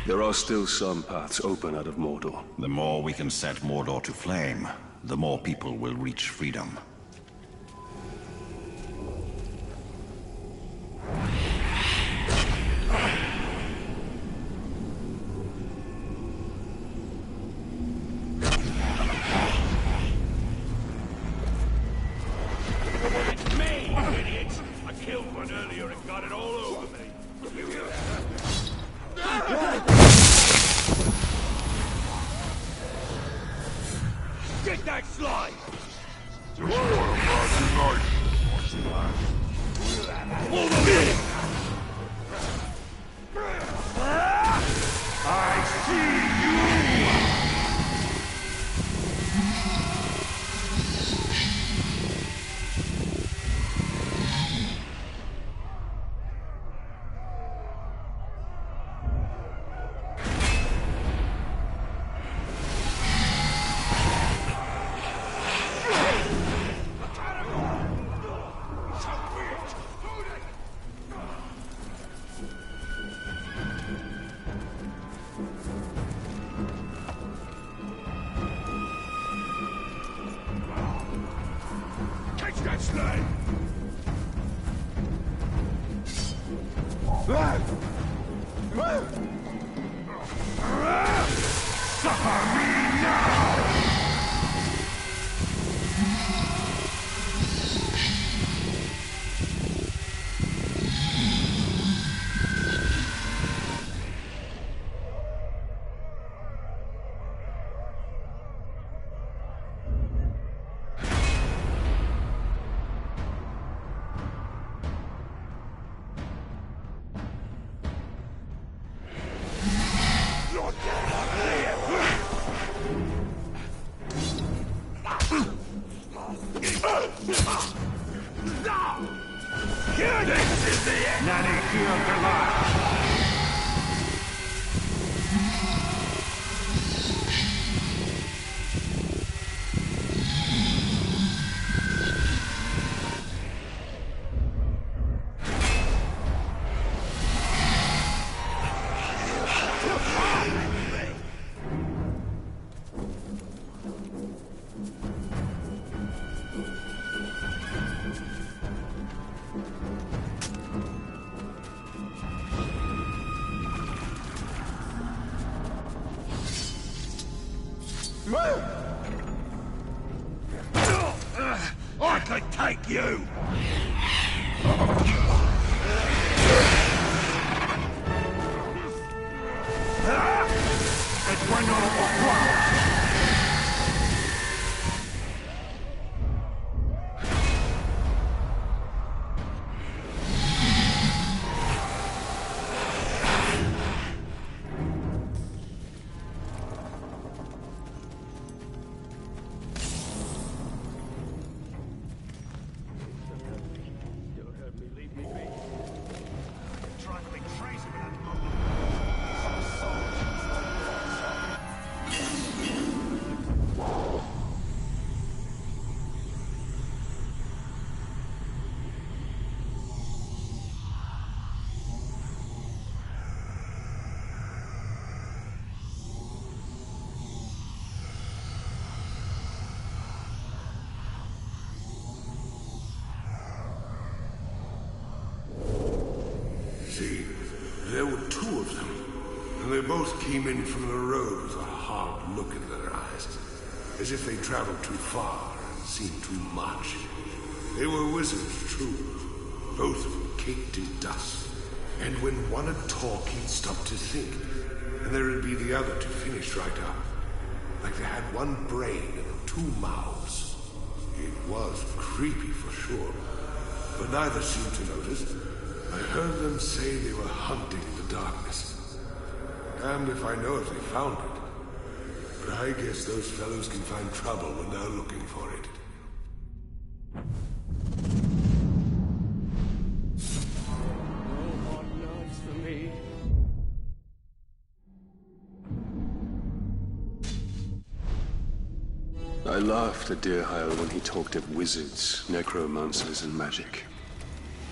There are still some paths open out of Mordor. The more we can set Mordor to flame, the more people will reach freedom. It's me, you idiots! I killed one earlier and got it all over me. You hear that? Get that slide! Just what about tonight? I see you! Catch that slide! Suffer me now! I could take you! Es bueno o cual. See, there were two of them, and they both came in from the road with a hard look in their eyes, as if they traveled too far and seen too much. They were wizards, true, both of them caked in dust, and when one would talk, he'd stop to think, and there'd be the other to finish right up, like they had one brain and two mouths. It was creepy for sure. but neither seemed to notice. I heard them say they were hunting in the darkness. Damned if I know if they found it. But I guess those fellows can find trouble when they're looking for it. No hot knives for me. I laughed at Deerhile when he talked of wizards, necromancers, and magic.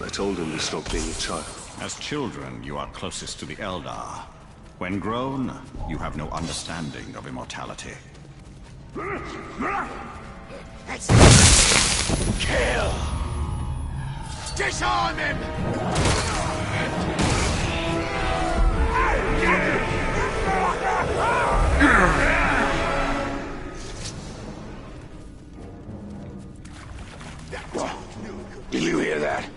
I told him to stop being a child. As children, you are closest to the Eldar. When grown, you have no understanding of immortality. Kill! Disarm him! Did you hear that?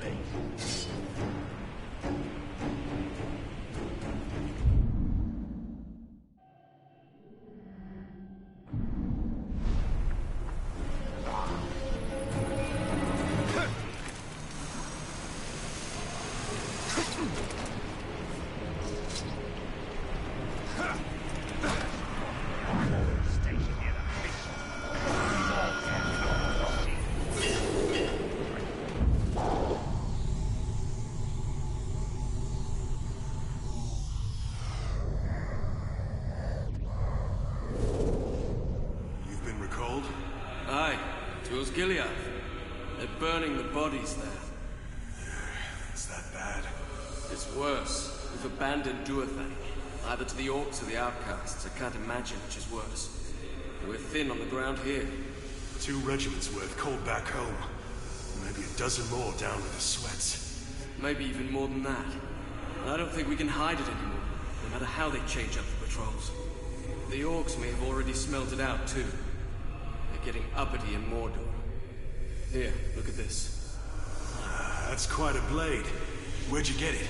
Aye, to Osgiliath. They're burning the bodies there. Is that bad? It's worse. We've abandoned Duathang, either to the orcs or the outcasts. I can't imagine which is worse. We're thin on the ground here. 2 regiments worth called back home. Maybe a dozen more down with the sweats. Maybe even more than that. And I don't think we can hide it anymore, no matter how they change up the patrols. The orcs may have already smelt it out too. They're getting uppity in Mordor. Here, look at this. That's quite a blade. Where'd you get it?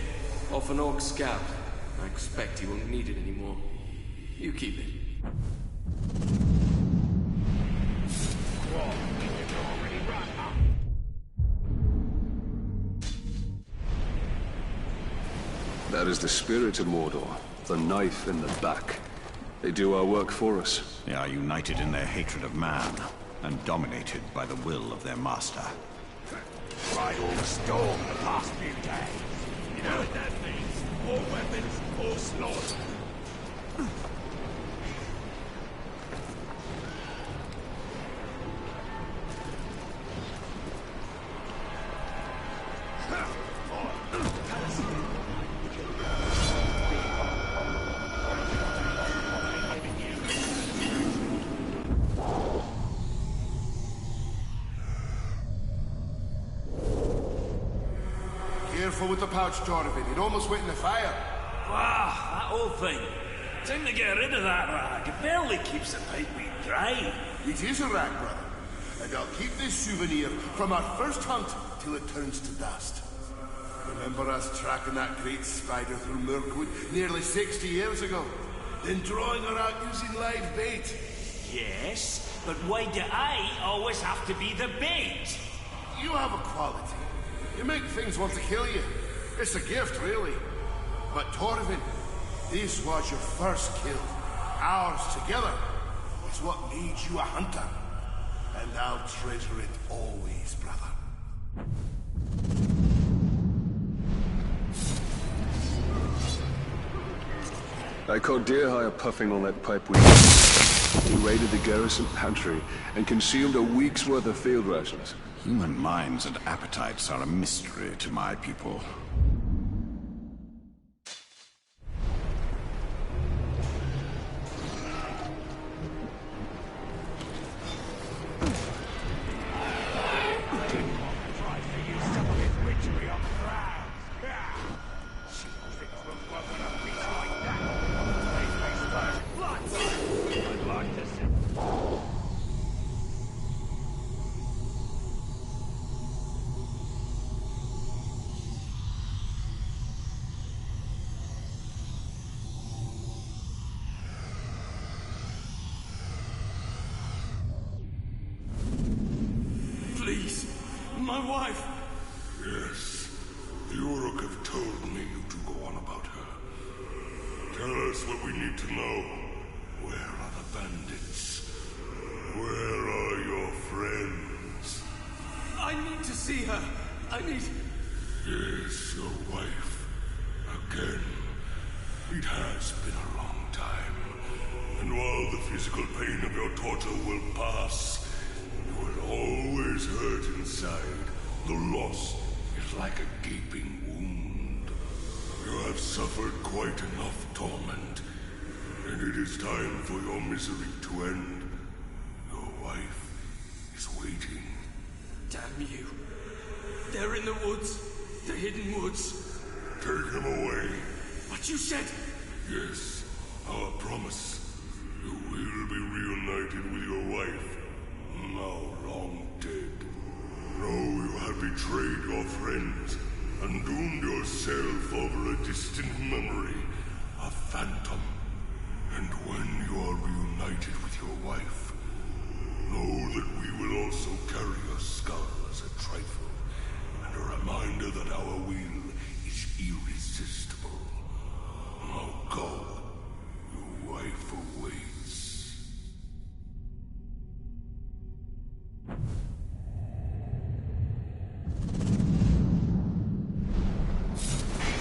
Off an orc scout. I expect he won't need it anymore. You keep it. That is the spirit of Mordor. The knife in the back. They do our work for us. They are united in their hatred of man, and dominated by the will of their master. Tried all the storm the past few days. You know what that means? More weapons, more slaughter. Careful with the pouch jar of it. It almost went in the fire. Wow, that old thing. Time to get rid of that rag. It barely keeps the pipe dry. It is a rag, brother. And I'll keep this souvenir from our first hunt till it turns to dust. Remember us tracking that great spider through Mirkwood nearly 60 years ago? Then drawing her out using live bait? Yes, but why do I always have to be the bait? You have a quality. You make things want to kill you. It's a gift, really. But Torvin, this was your first kill. Ours together is what made you a hunter. And I'll treasure it always, brother. I caught Deerhire puffing on that pipe we... He raided the garrison pantry and consumed a week's worth of field rations. Human minds and appetites are a mystery to my people. Please, my wife. Uruk have told me you to go on about her. Tell us what we need to know. Where are the bandits? Where are your friends? I need to see her. I need... Yes, your wife. Again. It has been a long time. And while the physical pain of your torture will pass, you will always hurt inside. The loss is like a gaping wound. You have suffered quite enough torment, and it is time for your misery to end. Your wife is waiting. Damn you. They're in the woods. The hidden woods. Take him away. What you said? Yes, our promise. You will be reunited with your wife, now long dead. Know you have betrayed your friends and doomed yourself over a distant memory, a phantom. And when you are reunited with your wife, know that we will also carry your skull as a trifle, and a reminder that our will is irresistible. Now go. Your wife awaits.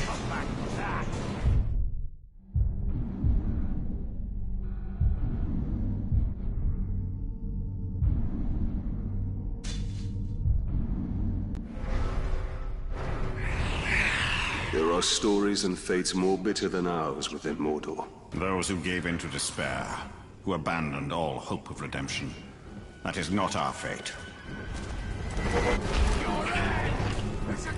Come back to that. There are stories and fates more bitter than ours within Mordor. Those who gave in to despair, who abandoned all hope of redemption. That is not our fate. Your head is a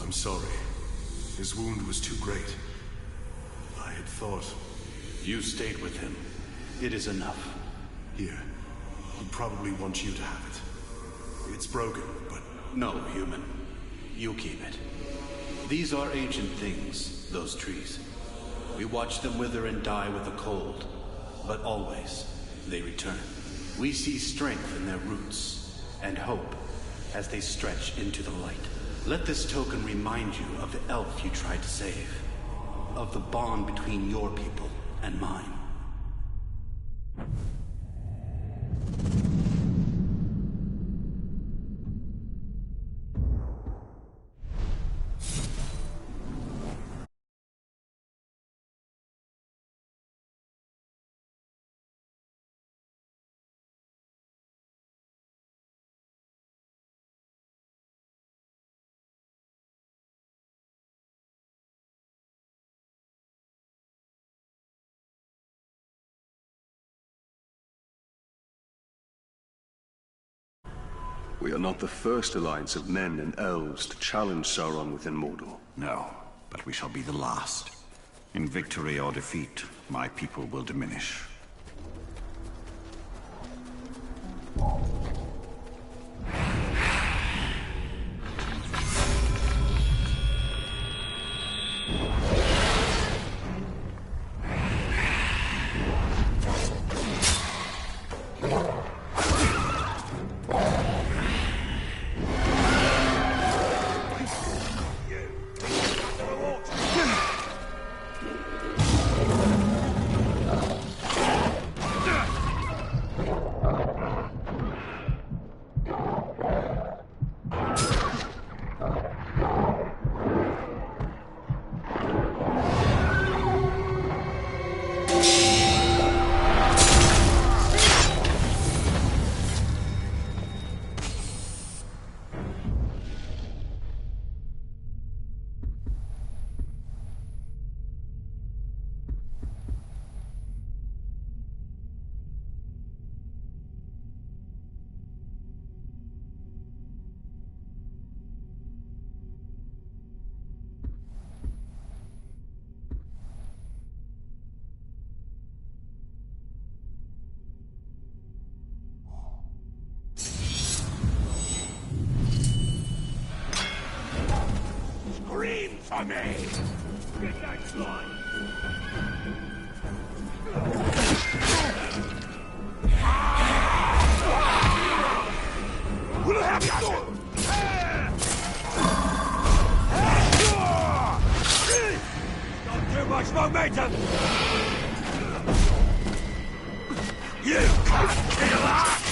I'm sorry. His wound was too great. I had thought... You stayed with him. It is enough. Here. He'd probably want you to have it. It's broken, but... No, human. You keep it. These are ancient things, those trees. We watch them wither and die with the cold. But always, they return. We see strength in their roots, and hope as they stretch into the light. Let this token remind you of the elf you tried to save. Of the bond between your people and mine. We are not the first alliance of men and elves to challenge Sauron within Mordor. No, but we shall be the last. In victory or defeat, my people will diminish. For me! Get that slime! We'll have you! Not too much momentum! You can't kill us!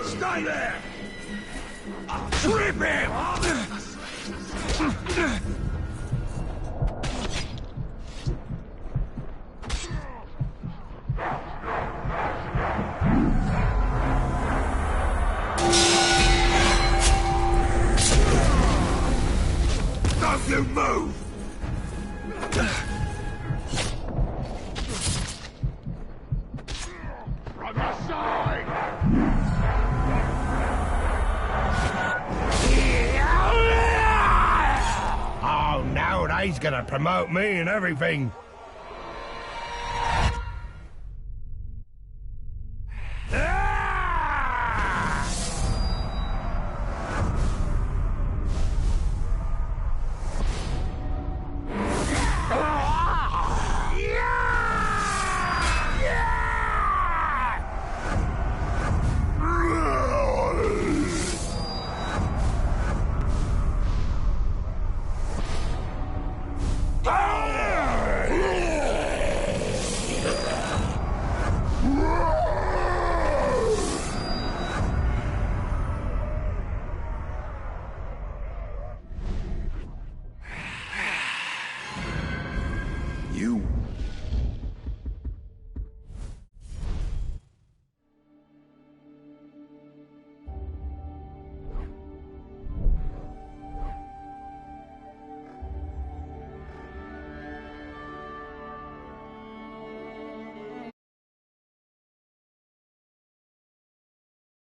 Stay there! Trip him! Don't you move! From your side! Oh no, they's gonna promote me and everything. You